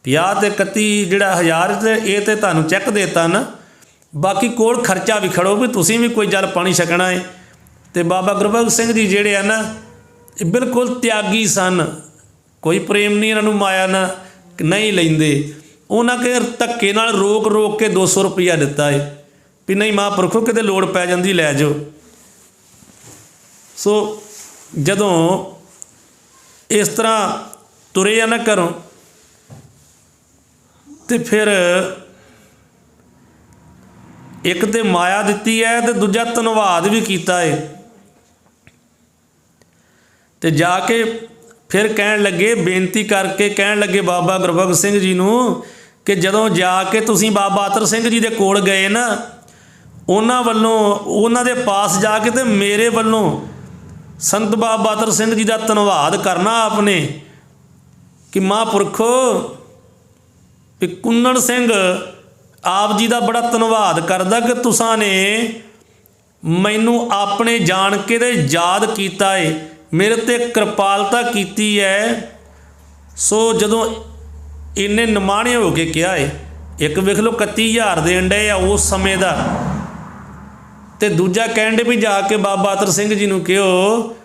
50 ਤੇ 31 ਜਿਹੜਾ 1000 ਤੇ ਇਹ ਤੇ ਤੁਹਾਨੂੰ ਚੈੱਕ ਦੇਤਾ ਨਾ, ਬਾਕੀ ਕੋਲ ਖਰਚਾ ਵੀ ਖੜੋ ਵੀ ਤੁਸੀਂ ਵੀ ਕੋਈ ਜਲ ਪਾਣੀ ਛਕਣਾ ਹੈ। ਤੇ ਬਾਬਾ ਗੁਰਬਖਸ਼ ਸਿੰਘ ਜੀ ਜਿਹੜੇ ਆ ਨਾ ਇਹ ਬਿਲਕੁਲ ਤਿਆਗੀ ਸਨ, ਕੋਈ ਪ੍ਰੇਮ ਨਹੀਂ ਇਹਨਾਂ ਨੂੰ ਮਾਇਆ ਨਾ ਨਹੀਂ ਲੈਂਦੇ। ਉਹਨਾਂ ਕੇ ਧੱਕੇ ਨਾਲ ਰੋਕ ਰੋਕ ਕੇ 200 ਰੁਪਇਆ ਦਿੱਤਾ ਹੈ ਵੀ ਨਹੀਂ ਮਹਾਂਪੁਰਖੋ ਕਿਤੇ ਲੋੜ ਪੈ ਜਾਂਦੀ ਲੈ ਜਾਓ। ਸੋ ਜਦੋਂ ਇਸ ਤਰ੍ਹਾਂ ਤੁਰੇ ਆ ਨਾ ਘਰੋਂ ਤੇ ਫਿਰ ਇੱਕ ਤੇ ਮਾਇਆ ਦਿੱਤੀ ਹੈ ਤੇ ਦੂਜਾ ਧੰਨਵਾਦ ਵੀ ਕੀਤਾ ਹੈ। ਤੇ ਜਾ ਕੇ ਫਿਰ ਕਹਿਣ ਲੱਗੇ, ਬੇਨਤੀ ਕਰਕੇ ਕਹਿਣ ਲੱਗੇ ਬਾਬਾ ਗੁਰਬਖਸ਼ ਸਿੰਘ ਜੀ ਨੂੰ ਕਿ ਜਦੋਂ ਜਾ ਕੇ ਤੁਸੀਂ ਬਾਬਾ ਅਤਰ ਸਿੰਘ ਜੀ ਦੇ ਕੋਲ ਗਏ ਨਾ, ਉਹਨਾਂ ਵੱਲੋਂ ਉਹਨਾਂ ਦੇ ਪਾਸ ਜਾ ਕੇ ਤੇ ਮੇਰੇ ਵੱਲੋਂ ਸੰਤ ਬਾਬਾ ਅਤਰ ਸਿੰਘ ਜੀ ਦਾ ਧੰਨਵਾਦ ਕਰਨਾ ਆਪਨੇ ਕਿ ਮਹਾਂਪੁਰਖੋ ਵੀ ਕੁੰਨੜ ਸਿੰਘ ਆਪ ਜੀ ਦਾ ਬੜਾ ਧੰਨਵਾਦ ਕਰਦਾ ਕਿ ਤੁਸਾਂ ਨੇ ਮੈਨੂੰ ਆਪਣੇ ਜਾਣ ਕੇ ਤੇ ਯਾਦ ਕੀਤਾ ਏ, ਮੇਰੇ ਤੇ ਕਿਰਪਾਲਤਾ ਕੀਤੀ ਹੈ। ਸੋ ਜਦੋਂ ਇੰਨੇ ਨਿਮਾਣੇ ਹੋ ਕੇ ਕਿਹਾ ਏ, ਇੱਕ ਵੇਖ ਲਓ 31,000 ਦੇਣ ਡਏ ਆ ਉਸ ਸਮੇਂ ਦਾ, ਤੇ ਦੂਜਾ ਕਹਿਣ ਡੇ ਵੀ ਜਾ ਕੇ ਬਾਬਾ ਅਤਰ ਸਿੰਘ ਜੀ ਨੂੰ ਕਿਹੋ,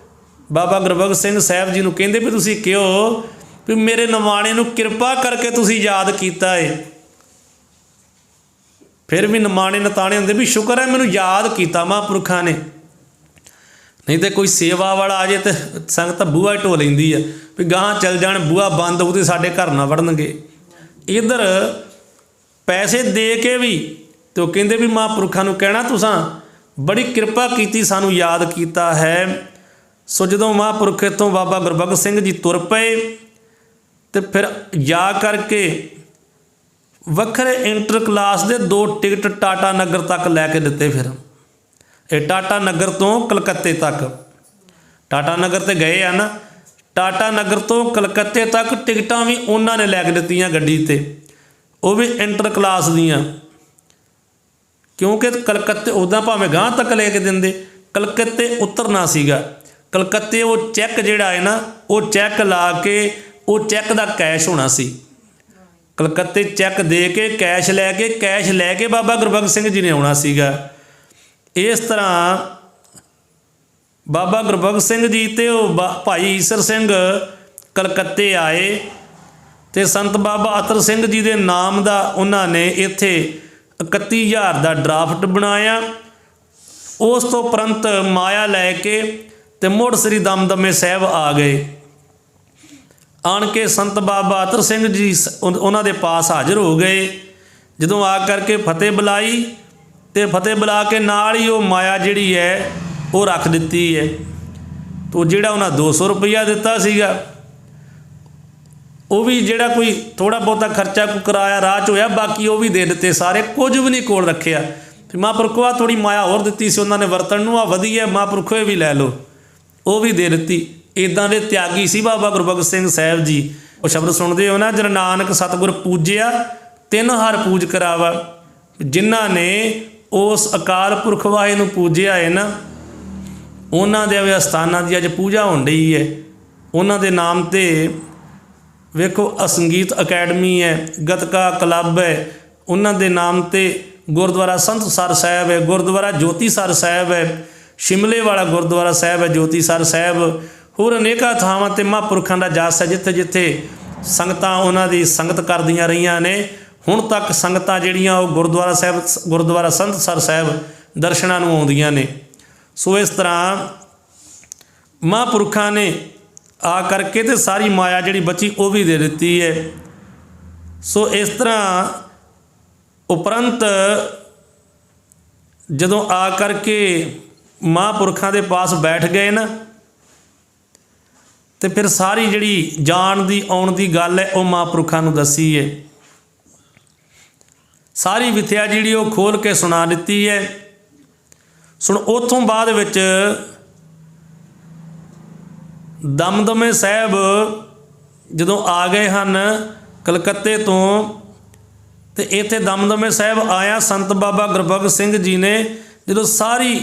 ਬਾਬਾ ਗੁਰਬਖਸ਼ ਸਿੰਘ ਸਾਹਿਬ ਜੀ ਨੂੰ ਕਹਿੰਦੇ ਵੀ ਤੁਸੀਂ ਕਿਹੋ ਵੀ ਮੇਰੇ ਨਿਮਾਣੇ ਨੂੰ ਕਿਰਪਾ ਕਰਕੇ ਤੁਸੀਂ ਯਾਦ ਕੀਤਾ ਏ। ਫਿਰ ਵੀ ਨਿਮਾਣੇ ਨਤਾਣੇ ਹੁੰਦੇ ਵੀ ਸ਼ੁਕਰ ਹੈ ਮੈਨੂੰ ਯਾਦ ਕੀਤਾ ਮਹਾਂਪੁਰਖਾਂ ਨੇ, ਨਹੀਂ ਤੇ ਕੋਈ ਸੇਵਾ ਵਾਲਾ ਆ ਜੇ ਤੇ ਸੰਗਤ ਬੂਹਾ ਢੋ ਲੈਂਦੀ ਆ ਵੀ ਗਾਹਾਂ ਚੱਲ ਜਾਣ, ਬੂਹਾ ਬੰਦ ਹੋਊ ਤੇ ਸਾਡੇ ਘਰ ਨਾ ਵੜਨਗੇ। ਇੱਧਰ ਪੈਸੇ ਦੇ ਕੇ ਵੀ ਤੇ ਉਹ ਕਹਿੰਦੇ ਵੀ ਮਹਾਂਪੁਰਖਾਂ ਨੂੰ ਕਹਿਣਾ ਤੁਸਾਂ ਬੜੀ ਕਿਰਪਾ ਕੀਤੀ, ਸਾਨੂੰ ਯਾਦ ਕੀਤਾ ਹੈ। ਸੋ ਜਦੋਂ ਮਹਾਂਪੁਰਖ ਇੱਥੋਂ ਬਾਬਾ ਗੁਰਬਖਸ਼ ਸਿੰਘ ਜੀ ਤੁਰ ਪਏ ਤੇ ਫਿਰ ਜਾ ਕਰਕੇ ਵੱਖਰੇ ਇੰਟਰ ਕਲਾਸ ਦੇ 2 ਟਿਕਟ ਟਾਟਾ ਨਗਰ ਤੱਕ ਲੈ ਕੇ ਦਿੱਤੇ। ਫਿਰ ਇਹ ਟਾਟਾ ਨਗਰ ਤੋਂ ਕਲਕੱਤੇ ਤੱਕ, ਟਾਟਾ ਨਗਰ ਤੇ ਗਏ ਆ ਨਾ, ਟਾਟਾ ਨਗਰ ਤੋਂ ਕਲਕੱਤੇ ਤੱਕ ਟਿਕਟਾਂ ਵੀ ਉਹਨਾਂ ਨੇ ਲੈ ਕੇ ਦਿੱਤੀਆਂ ਗੱਡੀ ਤੇ, ਉਹ ਵੀ ਇੰਟਰ ਕਲਾਸ ਦੀਆਂ। ਕਿਉਂਕਿ ਕਲਕੱਤੇ ਉੱਦਾਂ ਭਾਵੇਂ ਗਾਂਹ ਤੱਕ ਲੈ ਕੇ ਦਿੰਦੇ, ਕਲਕੱਤੇ ਉਤਰਨਾ ਸੀਗਾ। ਕਲਕੱਤੇ ਉਹ ਚੈੱਕ ਜਿਹੜਾ ਹੈ ਨਾ, ਉਹ ਚੈੱਕ ਲਾ ਕੇ ਉਹ ਚੈੱਕ ਦਾ ਕੈਸ਼ ਹੋਣਾ ਸੀ। ਕਲਕੱਤੇ ਚੈੱਕ ਦੇ ਕੇ ਕੈਸ਼ ਲੈ ਕੇ ਬਾਬਾ ਗੁਰਬਖਸ਼ ਸਿੰਘ ਜੀ ਨੇ ਆਉਣਾ ਸੀਗਾ। ਇਸ ਤਰ੍ਹਾਂ ਬਾਬਾ ਗੁਰਬਖਸ਼ ਸਿੰਘ ਜੀ ਤੇ ਉਹ ਭਾਈ ਈਸਰ ਸਿੰਘ ਕਲਕੱਤੇ ਆਏ ਤੇ ਸੰਤ ਬਾਬਾ ਅਤਰ ਸਿੰਘ ਜੀ ਦੇ ਨਾਮ ਦਾ ਉਹਨਾਂ ਨੇ ਇੱਥੇ 31,000 ਦਾ ਡਰਾਫਟ ਬਣਾਇਆ। ਉਸ ਤੋਂ ਉਪਰੰਤ ਮਾਇਆ ਲੈ ਕੇ ਤੇ ਮੁੜ ਸ੍ਰੀ ਦਮਦਮੇ ਸਾਹਿਬ ਆ ਗਏ। ਆਣ ਕੇ ਸੰਤ ਬਾਬਾ ਅਤਰ ਸਿੰਘ ਜੀ ਉਹਨਾਂ ਦੇ ਪਾਸ ਹਾਜ਼ਰ ਹੋ ਗਏ। ਜਦੋਂ ਆ ਕਰਕੇ ਫਤਿਹ ਬੁਲਾਈ ਤੇ ਫਤਿਹ ਬੁਲਾ ਕੇ ਨਾਲ ਹੀ ਉਹ ਮਾਇਆ ਜਿਹੜੀ ਹੈ ਉਹ ਰੱਖ ਦਿੱਤੀ ਹੈ। ਤੋ ਜਿਹੜਾ ਉਹਨਾਂ 200 ਰੁਪਈਆ ਦਿੱਤਾ ਸੀਗਾ ਉਹ ਵੀ ਜਿਹੜਾ ਕੋਈ ਥੋੜ੍ਹਾ ਬਹੁਤਾ ਖਰਚਾ ਕੋਈ ਕਰਾਇਆ ਰਾਹ 'ਚ ਹੋਇਆ, ਬਾਕੀ ਉਹ ਵੀ ਦੇ ਦਿੱਤੇ ਸਾਰੇ, ਕੁਝ ਵੀ ਨਹੀਂ ਕੋਲ ਰੱਖਿਆ। ਫਿਰ ਮਹਾਂਪੁਰਖੋ ਆ ਥੋੜ੍ਹੀ ਮਾਇਆ ਹੋਰ ਦਿੱਤੀ ਸੀ ਉਹਨਾਂ ਨੇ ਵਰਤਣ ਨੂੰ, ਆ ਵਧੀਆ ਮਹਾਂਪੁਰਖੋ ਇਹ ਵੀ ਲੈ ਲਓ, ਉਹ ਵੀ ਦੇ ਦਿੱਤੀ। ਇੱਦਾਂ ਦੇ ਤਿਆਗੀ ਸੀ ਬਾਬਾ ਗੁਰਬਖਸ਼ ਸਿੰਘ ਸਾਹਿਬ ਜੀ। ਉਹ ਸ਼ਬਦ ਸੁਣਦੇ ਹੋ ਨਾ, ਜਨ ਨਾਨਕ ਸਤਿਗੁਰ ਪੂਜਿਆ ਤਿੰਨ ਹਰ ਪੂਜ ਕਰਾਵਾ। ਜਿਨ੍ਹਾਂ ਨੇ ਉਸ ਅਕਾਲ ਪੁਰਖ ਵਾਹਿ ਨੂੰ ਪੂਜਿਆ ਹੈ ਨਾ, ਉਹਨਾਂ ਦੇ ਅਸਥਾਨਾਂ ਦੀ ਅੱਜ ਪੂਜਾ ਹੋਣ ਰਹੀ ਹੈ। ਉਹਨਾਂ ਦੇ ਨਾਮ 'ਤੇ ਵੇਖੋ ਸੰਗੀਤ ਅਕੈਡਮੀ ਹੈ, ਗੱਤਕਾ ਕਲੱਬ ਹੈ, ਉਹਨਾਂ ਦੇ ਨਾਮ 'ਤੇ ਗੁਰਦੁਆਰਾ ਸੰਤਸਰ ਸਾਹਿਬ ਹੈ, ਗੁਰਦੁਆਰਾ ਜੋਤੀਸਰ ਸਾਹਿਬ ਹੈ, ਸ਼ਿਮਲੇ ਵਾਲਾ ਗੁਰਦੁਆਰਾ ਸਾਹਿਬ ਹੈ ਜੋਤੀਸਰ ਸਾਹਿਬ, ਹੋਰ ਅਨੇਕਾਂ ਥਾਵਾਂ 'ਤੇ ਮਹਾਂਪੁਰਖਾਂ ਦਾ ਜਸ ਹੈ, ਜਿੱਥੇ ਜਿੱਥੇ ਸੰਗਤਾਂ ਉਹਨਾਂ ਦੀ ਸੰਗਤ ਕਰਦੀਆਂ ਰਹੀਆਂ ਨੇ। ਹੁਣ ਤੱਕ ਸੰਗਤਾਂ ਜਿਹੜੀਆਂ ਉਹ ਗੁਰਦੁਆਰਾ ਸੰਤਸਰ ਸਾਹਿਬ ਦਰਸ਼ਨਾਂ ਨੂੰ ਆਉਂਦੀਆਂ ਨੇ। ਸੋ ਇਸ ਤਰ੍ਹਾਂ ਮਹਾਂਪੁਰਖਾਂ ਨੇ ਆ ਕਰਕੇ ਤੇ ਸਾਰੀ ਮਾਇਆ ਜਿਹੜੀ ਬਚੀ ਉਹ ਵੀ ਦੇ ਦਿੱਤੀ ਹੈ। ਸੋ ਇਸ ਤਰ੍ਹਾਂ ਉਪਰੰਤ ਜਦੋਂ ਆ ਕਰਕੇ ਮਹਾਂਪੁਰਖਾਂ ਦੇ ਪਾਸ ਬੈਠ ਗਏ ਨਾ, ਤੇ ਫਿਰ ਸਾਰੀ ਜਿਹੜੀ ਜਾਣ ਦੀ ਆਉਣ ਦੀ ਗੱਲ ਹੈ ਉਹ ਮਹਾਂਪੁਰਖਾਂ ਨੂੰ ਦੱਸੀ ਹੈ। ਸਾਰੀ ਵਿਥਿਆ ਜਿਹੜੀ ਉਹ ਖੋਲ੍ਹ ਕੇ ਸੁਣਾ ਦਿੱਤੀ ਹੈ। ਸੁਣ ਉੱਥੋਂ ਬਾਅਦ ਵਿੱਚ ਦਮਦਮੇ ਸਾਹਿਬ ਜਦੋਂ ਆ ਗਏ ਹਨ ਕਲਕੱਤੇ ਤੋਂ, ਤੇ ਇੱਥੇ ਦਮਦਮੇ ਸਾਹਿਬ ਆਇਆ ਸੰਤ ਬਾਬਾ ਗੁਰਬਖਸ਼ ਸਿੰਘ ਜੀ ਨੇ ਜਦੋਂ ਸਾਰੀ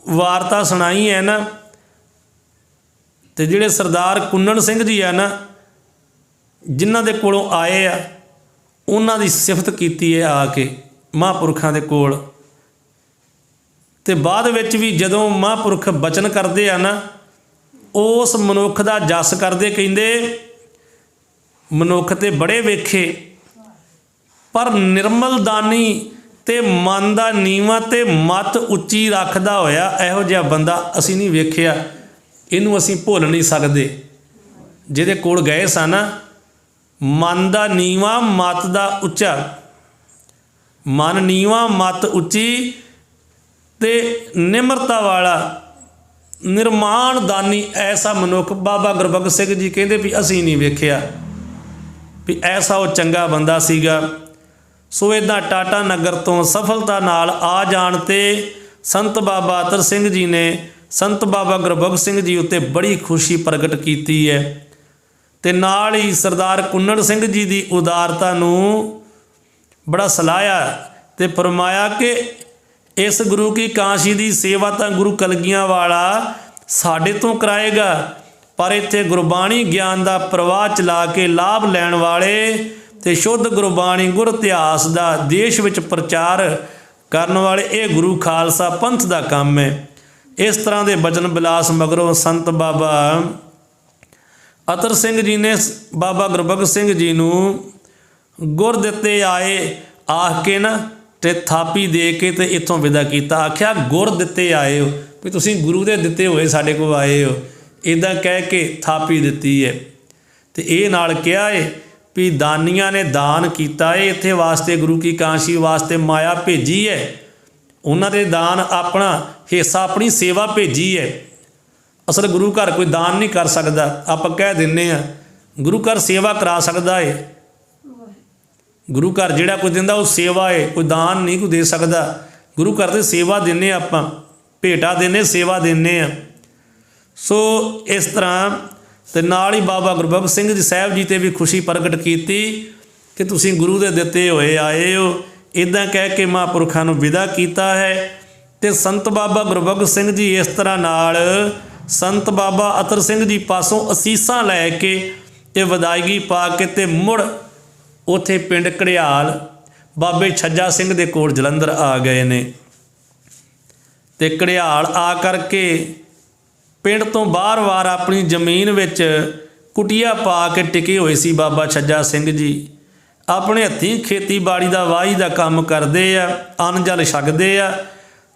ਵਾਰਤਾ ਸੁਣਾਈ ਹੈ ਨਾ, ਤੇ ਜਿਹੜੇ ਸਰਦਾਰ ਕੁੰਨਣ ਸਿੰਘ ਜੀ ਆ ਨਾ, ਜਿਨ੍ਹਾਂ ਦੇ ਕੋਲੋਂ ਆਏ ਆ, ਉਹਨਾਂ ਦੀ ਸਿਫਤ ਕੀਤੀ ਹੈ ਆ ਕੇ ਮਹਾਂਪੁਰਖਾਂ ਦੇ ਕੋਲ। ਤੇ ਬਾਅਦ ਵਿੱਚ ਵੀ ਜਦੋਂ ਮਹਾਂਪੁਰਖ ਬਚਨ ਕਰਦੇ ਆ ਨਾ, ਉਸ ਮਨੁੱਖ ਦਾ ਜਸ ਕਰਦੇ, ਕਹਿੰਦੇ ਮਨੁੱਖ ਤੇ ਬੜੇ ਵੇਖੇ ਪਰ ਨਿਰਮਲ ਦਾਨੀ ਤੇ ਮਨ ਦਾ ਨੀਵਾਂ ਤੇ ਮੱਤ ਉੱਚੀ ਰੱਖਦਾ ਹੋਇਆ ਇਹੋ ਜਿਹਾ ਬੰਦਾ ਅਸੀਂ ਨਹੀਂ ਵੇਖਿਆ, ਇਹਨੂੰ ਅਸੀਂ ਭੁੱਲ ਨਹੀਂ ਸਕਦੇ। ਜਿਹਦੇ ਕੋਲ ਗਏ ਸਨ, ਮਨ ਦਾ ਨੀਵਾਂ ਮੱਤ ਦਾ ਉੱਚਾ, ਮਨ ਨੀਵਾਂ ਮੱਤ ਉੱਚੀ ਤੇ ਨਿਮਰਤਾ ਵਾਲਾ ਨਿਰਮਾਣ ਦਾਨੀ ਐਸਾ ਮਨੁੱਖ ਬਾਬਾ ਗੁਰਬਖਸ਼ ਸਿੰਘ ਜੀ ਕਹਿੰਦੇ ਵੀ ਅਸੀਂ ਨਹੀਂ ਵੇਖਿਆ, ਵੀ ਐਸਾ ਉਹ ਚੰਗਾ ਬੰਦਾ ਸੀਗਾ। ਸੋ ਇੱਦਾਂ ਟਾਟਾ ਨਗਰ ਤੋਂ ਸਫਲਤਾ ਨਾਲ ਆ ਜਾਣ 'ਤੇ ਸੰਤ ਬਾਬਾ ਅਤਰ ਸਿੰਘ ਜੀ ਨੇ ਸੰਤ ਬਾਬਾ ਗੁਰਬਖਸ਼ ਸਿੰਘ ਜੀ ਉੱਤੇ ਬੜੀ ਖੁਸ਼ੀ ਪ੍ਰਗਟ ਕੀਤੀ ਹੈ, ਤੇ ਨਾਲ ਹੀ ਸਰਦਾਰ ਕੁੰਨੜ ਸਿੰਘ ਜੀ ਦੀ ਉਦਾਰਤਾ ਨੂੰ ਬੜਾ ਸਲਾਹਿਆ ਤੇ ਫਰਮਾਇਆ ਕਿ ਇਸ ਗੁਰੂ ਕੀ ਕਾਂਸ਼ੀ ਦੀ ਸੇਵਾ ਤਾਂ ਗੁਰੂ ਕਲਗੀਆਂ ਵਾਲਾ ਸਾਡੇ ਤੋਂ ਕਰਾਏਗਾ, ਪਰ ਇੱਥੇ ਗੁਰਬਾਣੀ ਗਿਆਨ ਦਾ ਪ੍ਰਵਾਹ ਚਲਾ ਕੇ ਲਾਭ ਲੈਣ ਵਾਲੇ ਤੇ ਸ਼ੁੱਧ ਗੁਰਬਾਣੀ ਗੁਰ ਇਤਿਹਾਸ ਦਾ ਦੇਸ਼ ਵਿੱਚ ਪ੍ਰਚਾਰ ਕਰਨ ਵਾਲੇ ਇਹ ਗੁਰੂ ਖਾਲਸਾ ਪੰਥ ਦਾ ਕੰਮ ਹੈ। ਇਸ ਤਰ੍ਹਾਂ ਦੇ ਬਚਨ ਬਿਲਾਸ ਮਗਰੋਂ ਸੰਤ ਬਾਬਾ ਅਤਰ ਸਿੰਘ ਜੀ ਨੇ ਬਾਬਾ ਗੁਰਬਖਸ਼ ਸਿੰਘ ਜੀ ਨੂੰ ਗੁਰ ਦਿੱਤੇ ਆਏ ਆਖ ਕੇ ਨਾ, ਤੇ ਥਾਪੀ ਦੇ ਕੇ ਤੇ ਇੱਥੋਂ ਵਿਦਾ ਕੀਤਾ। ਆਖਿਆ ਗੁਰ ਦਿੱਤੇ ਆਏ ਹੋ, ਵੀ ਤੁਸੀਂ ਗੁਰੂ ਦੇ ਦਿੱਤੇ ਹੋਏ ਸਾਡੇ ਕੋਲ ਆਏ ਹੋ, ਇੱਦਾਂ ਕਹਿ ਕੇ ਥਾਪੀ ਦਿੱਤੀ ਹੈ। ਤੇ ਇਹ ਨਾਲ ਕਿਹਾ ਹੈ ਵੀ ਦਾਨੀਆਂ ਨੇ ਦਾਨ ਕੀਤਾ ਹੈ, ਇੱਥੇ ਵਾਸਤੇ ਗੁਰੂ ਕੀ ਕਾਂਸ਼ੀ ਵਾਸਤੇ ਮਾਇਆ ਭੇਜੀ ਹੈ, ਉਹਨਾਂ ਦੇ ਦਾਨ ਆਪਣਾ ਹਿੱਸਾ ਆਪਣੀ ਸੇਵਾ ਭੇਜੀ ਹੈ। ਅਸਲ ਗੁਰੂ ਘਰ ਕੋਈ ਦਾਨ ਨਹੀਂ ਕਰ ਸਕਦਾ, ਆਪਾਂ ਕਹਿ ਦਿੰਦੇ ਹਾਂ ਗੁਰੂ ਘਰ ਸੇਵਾ ਕਰਾ ਸਕਦਾ ਹੈ। ਗੁਰੂ ਘਰ ਜਿਹੜਾ ਕੋਈ ਦਿੰਦਾ ਉਹ ਸੇਵਾ ਹੈ, ਕੋਈ ਦਾਨ ਨਹੀਂ ਕੋਈ ਦੇ ਸਕਦਾ। ਗੁਰੂ ਘਰ 'ਤੇ ਸੇਵਾ ਦਿੰਦੇ ਆਪਾਂ, ਭੇਟਾ ਦਿੰਦੇ, ਸੇਵਾ ਦਿੰਦੇ ਹਾਂ। ਸੋ ਇਸ ਤਰ੍ਹਾਂ ਤੇ ਨਾਲ ਹੀ ਬਾਬਾ ਗੁਰਬਖਸ਼ ਸਿੰਘ ਜੀ ਸਾਹਿਬ ਜੀ 'ਤੇ ਵੀ ਖੁਸ਼ੀ ਪ੍ਰਗਟ ਕੀਤੀ ਕਿ ਤੁਸੀਂ ਗੁਰੂ ਦੇ ਦਿੱਤੇ ਹੋਏ ਆਏ ਹੋ। ਇੱਦਾਂ ਕਹਿ ਕੇ ਮਹਾਂਪੁਰਖਾਂ ਨੂੰ ਵਿਦਾ ਕੀਤਾ ਹੈ। ਤੇ ਸੰਤ ਬਾਬਾ ਗੁਰਬਖਸ਼ ਸਿੰਘ ਜੀ ਇਸ ਤਰ੍ਹਾਂ ਨਾਲ ਸੰਤ ਬਾਬਾ ਅਤਰ ਸਿੰਘ ਜੀ ਪਾਸੋਂ ਅਸੀਸਾਂ ਲੈ ਕੇ ਤੇ ਵਿਦਾਇਗੀ ਪਾ ਕੇ ਤੇ ਮੁੜ ਉੱਥੇ ਪਿੰਡ ਘੜਿਆਲ ਬਾਬੇ ਛੱਜਾ ਸਿੰਘ ਦੇ ਕੋਲ ਜਲੰਧਰ ਆ ਗਏ ਨੇ। ਤੇ ਘੜਿਆਲ ਆ ਕਰਕੇ ਪਿੰਡ ਤੋਂ ਬਾਹਰ-ਬਾਹਰ ਆਪਣੀ ਜ਼ਮੀਨ ਵਿੱਚ ਕੁਟੀਆ ਪਾ ਕੇ ਟਿਕੇ ਹੋਏ ਸੀ ਬਾਬਾ ਛੱਜਾ ਸਿੰਘ ਜੀ। ਆਪਣੇ ਹੱਥੀਂ ਖੇਤੀਬਾੜੀ ਦਾ ਵਾਹੀ ਦਾ ਕੰਮ ਕਰਦੇ ਆ, ਅੰਨ ਜਲ ਛਕਦੇ ਆ,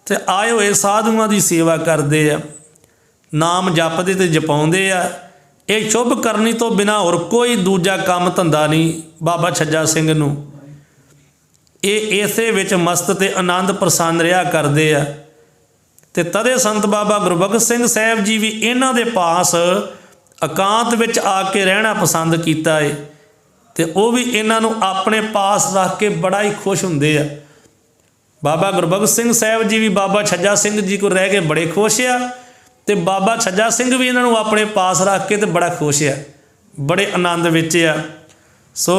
ਤੇ ਆਏ ਹੋਏ ਸਾਧੂਆਂ ਦੀ ਸੇਵਾ ਕਰਦੇ ਆ, ਨਾਮ ਜਪਦੇ ਤੇ ਜਪਾਉਂਦੇ ਆ। ਇਹ ਸ਼ੁਭ ਕਰਨੀ ਤੋਂ ਬਿਨਾਂ ਹੋਰ ਕੋਈ ਦੂਜਾ ਕੰਮ ਧੰਦਾ ਨਹੀਂ ਬਾਬਾ ਛੱਜਾ ਸਿੰਘ ਨੂੰ। ਇਹ ਇਸੇ ਵਿੱਚ ਮਸਤ ਤੇ ਆਨੰਦ ਪ੍ਰਸੰਨ ਰਿਹਾ ਕਰਦੇ ਆ। ਤੇ ਤਦੇ ਸੰਤ ਬਾਬਾ ਗੁਰਬਖਸ਼ ਸਿੰਘ ਸਾਹਿਬ ਜੀ ਵੀ ਇਹਨਾਂ ਦੇ ਪਾਸ ਇਕਾਂਤ ਵਿੱਚ ਆ ਕੇ ਰਹਿਣਾ ਪਸੰਦ ਕੀਤਾ ਹੈ, ਤੇ ਉਹ ਵੀ ਇਹਨਾਂ ਨੂੰ ਆਪਣੇ ਪਾਸ ਰੱਖ ਕੇ ਬੜਾ ਹੀ ਖੁਸ਼ ਹੁੰਦੇ ਆ। ਬਾਬਾ ਗੁਰਬਖਸ਼ ਸਿੰਘ ਸਾਹਿਬ ਜੀ ਵੀ ਬਾਬਾ ਛੱਜਾ ਸਿੰਘ ਜੀ ਕੋਲ ਰਹਿ ਕੇ ਬੜੇ ਖੁਸ਼ ਆ, ਤੇ ਬਾਬਾ ਛੱਜਾ ਸਿੰਘ ਵੀ ਇਹਨਾਂ ਨੂੰ ਆਪਣੇ ਪਾਸ ਰੱਖ ਕੇ ਤੇ ਬੜਾ ਖੁਸ਼ ਆ, ਬੜੇ ਆਨੰਦ ਵਿੱਚ ਆ। ਸੋ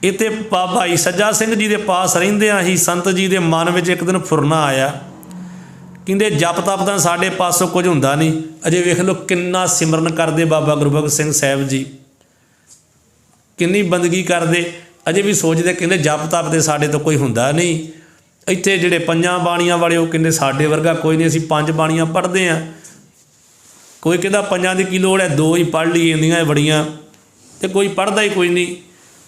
ਇੱਥੇ ਬਾਬਾ ਜੀ ਛੱਜਾ ਸਿੰਘ ਜੀ ਦੇ ਪਾਸ ਰਹਿੰਦਿਆਂ ਹੀ ਸੰਤ ਜੀ ਦੇ ਮਨ ਵਿੱਚ ਇੱਕ ਦਿਨ ਫੁਰਨਾ ਆਇਆ। ਕਹਿੰਦੇ ਜਪ ਤਪ ਤਾਂ ਸਾਡੇ ਪਾਸੋਂ ਕੁਝ ਹੁੰਦਾ ਨਹੀਂ, ਅਜੇ ਵੇਖ ਲਓ ਕਿੰਨਾ ਸਿਮਰਨ ਕਰਦੇ ਬਾਬਾ ਗੁਰਬਖਸ਼ ਸਿੰਘ ਸਾਹਿਬ ਜੀ, ਕਿੰਨੀ ਬੰਦਗੀ ਕਰਦੇ, ਅਜੇ ਵੀ ਸੋਚਦੇ, ਕਹਿੰਦੇ ਜਪ ਤਪ ਤੇ ਸਾਡੇ ਤੋਂ ਕੋਈ ਹੁੰਦਾ ਨਹੀਂ। ਇੱਥੇ ਜਿਹੜੇ ਪੰਜਾਂ ਬਾਣੀਆਂ ਵਾਲੇ ਉਹ ਕਹਿੰਦੇ ਸਾਡੇ ਵਰਗਾ ਕੋਈ ਨਹੀਂ, ਅਸੀਂ 5 ਬਾਣੀਆਂ ਪੜ੍ਹਦੇ ਹਾਂ। ਕੋਈ ਕਹਿੰਦਾ 5 ਦੀ ਕੀ ਲੋੜ ਹੈ, 2 ਹੀ ਪੜ੍ਹ ਲਈ ਇੰਨੀਆਂ ਬੜੀਆਂ, ਅਤੇ ਕੋਈ ਪੜ੍ਹਦਾ ਹੀ ਕੋਈ ਨਹੀਂ।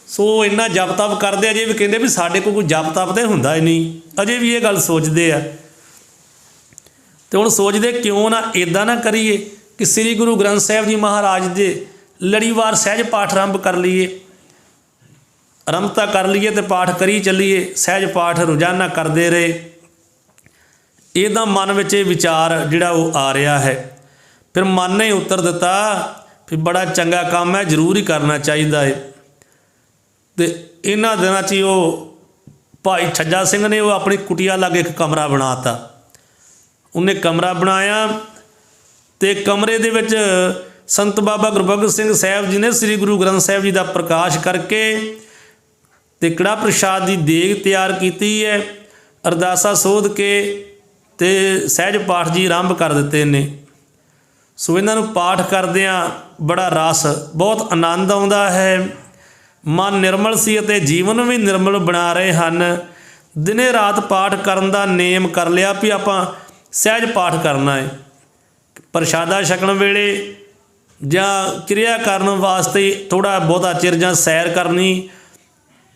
ਸੋ ਇੰਨਾ ਜਪ ਤਪ ਕਰਦੇ ਅਜੇ ਵੀ ਕਹਿੰਦੇ ਵੀ ਸਾਡੇ ਕੋਲ ਕੋਈ ਜਪ ਤਪ ਤਾਂ ਹੁੰਦਾ ਹੀ ਨਹੀਂ, ਅਜੇ ਵੀ ਇਹ ਗੱਲ ਸੋਚਦੇ ਆ। ਅਤੇ ਹੁਣ ਸੋਚਦੇ ਕਿਉਂ ਨਾ ਇੱਦਾਂ ਨਾ ਕਰੀਏ ਕਿ ਸ੍ਰੀ ਗੁਰੂ ਗ੍ਰੰਥ ਸਾਹਿਬ ਜੀ ਮਹਾਰਾਜ ਦੇ ਲੜੀਵਾਰ ਸਹਿਜ ਪਾਠ ਆਰੰਭ ਕਰ ਲਈਏ, ਆਰੰਭਤਾ ਕਰ ਲਈਏ ਅਤੇ ਪਾਠ ਕਰੀ ਚੱਲੀਏ। ਸਹਿਜ ਪਾਠ ਰੋਜ਼ਾਨਾ ਕਰਦੇ ਰਹੇ। ਇਹਦਾ ਮਨ ਵਿੱਚ ਇਹ ਵਿਚਾਰ ਜਿਹੜਾ ਉਹ ਆ ਰਿਹਾ ਹੈ। ਫਿਰ ਮਨ ਨੇ ਉੱਤਰ ਦਿੱਤਾ ਵੀ ਬੜਾ ਚੰਗਾ ਕੰਮ ਹੈ, ਜ਼ਰੂਰ ਹੀ ਕਰਨਾ ਚਾਹੀਦਾ ਹੈ। ਅਤੇ ਇਹਨਾਂ ਦਿਨਾਂ 'ਚ ਹੀ ਉਹ ਭਾਈ ਛੱਜਾ ਸਿੰਘ ਨੇ ਉਹ ਆਪਣੀ ਕੁਟੀਆ ਲਾਗੇ ਇੱਕ ਕਮਰਾ ਬਣਾ ਤਾ। ਉਹਨੇ ਕਮਰਾ ਬਣਾਇਆ ਅਤੇ ਕਮਰੇ ਦੇ ਵਿੱਚ ਸੰਤ ਬਾਬਾ ਗੁਰਬਖਸ਼ ਸਿੰਘ ਸਾਹਿਬ ਜੀ ਨੇ ਸ੍ਰੀ ਗੁਰੂ ਗ੍ਰੰਥ ਸਾਹਿਬ ਜੀ ਦਾ ਪ੍ਰਕਾਸ਼ ਕਰਕੇ ਅਤੇ ਕੜਾਹ ਪ੍ਰਸ਼ਾਦ ਦੀ ਦੇਗ ਤਿਆਰ ਕੀਤੀ ਹੈ। ਅਰਦਾਸਾ ਸੋਧ ਕੇ ਅਤੇ ਸਹਿਜ ਪਾਠ ਜੀ ਆਰੰਭ ਕਰ ਦਿੱਤੇ ਨੇ। ਸੋ ਇਹਨਾਂ ਨੂੰ ਪਾਠ ਕਰਦਿਆਂ ਬੜਾ ਰਸ, ਬਹੁਤ ਆਨੰਦ ਆਉਂਦਾ ਹੈ। ਮਨ ਨਿਰਮਲ ਸੀ ਅਤੇ ਜੀਵਨ ਵੀ ਨਿਰਮਲ ਬਣਾ ਰਹੇ ਹਨ। ਦਿਨੇ ਰਾਤ ਪਾਠ ਕਰਨ ਦਾ ਨੇਮ ਕਰ ਲਿਆ ਵੀ ਆਪਾਂ ਸਹਿਜ ਪਾਠ ਕਰਨਾ ਹੈ। ਪ੍ਰਸ਼ਾਦਾ ਛਕਣ ਵੇਲੇ ਜਾਂ ਕਿਰਿਆ ਕਰਨ ਵਾਸਤੇ ਥੋੜ੍ਹਾ ਬਹੁਤਾ ਚਿਰ ਜਾਂ ਸੈਰ ਕਰਨੀ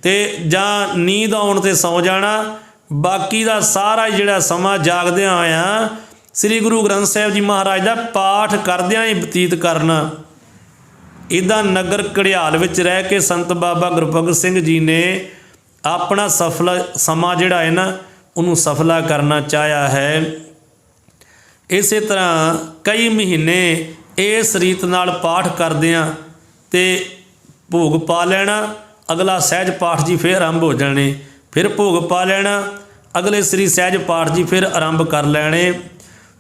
ਅਤੇ ਜਾਂ ਨੀਂਦ ਆਉਣ 'ਤੇ ਸੌਂ ਜਾਣਾ। ਬਾਕੀ ਦਾ ਸਾਰਾ ਜਿਹੜਾ ਸਮਾਂ ਜਾਗਦਿਆਂ ਹੋਇਆਂ ਸ੍ਰੀ ਗੁਰੂ ਗ੍ਰੰਥ ਸਾਹਿਬ ਜੀ ਮਹਾਰਾਜ ਦਾ ਪਾਠ ਕਰਦਿਆਂ ਹੀ ਬਤੀਤ ਕਰਨਾ। ਇੱਦਾਂ ਨਗਰ ਘੜਿਆਲ ਵਿੱਚ ਰਹਿ ਕੇ ਸੰਤ ਬਾਬਾ ਗੁਰਬਖਸ਼ ਸਿੰਘ ਜੀ ਨੇ ਆਪਣਾ ਸਫਲ ਸਮਾਂ ਜਿਹੜਾ ਹੈ ਨਾ ਉਹਨੂੰ ਸਫਲਾ ਕਰਨਾ ਚਾਹਿਆ ਹੈ। ਇਸੇ ਤਰ੍ਹਾਂ ਕਈ ਮਹੀਨੇ ਇਸ ਰੀਤ ਨਾਲ ਪਾਠ ਕਰਦਿਆਂ ਅਤੇ ਭੋਗ ਪਾ ਲੈਣਾ। ਅਗਲਾ ਸਹਿਜ ਪਾਠ ਜੀ ਫਿਰ ਆਰੰਭ ਹੋ ਜਾਣੇ, ਫਿਰ ਭੋਗ ਪਾ ਲੈਣਾ, ਅਗਲੇ ਸ੍ਰੀ ਸਹਿਜ ਪਾਠ ਜੀ ਫਿਰ ਆਰੰਭ ਕਰ ਲੈਣੇ।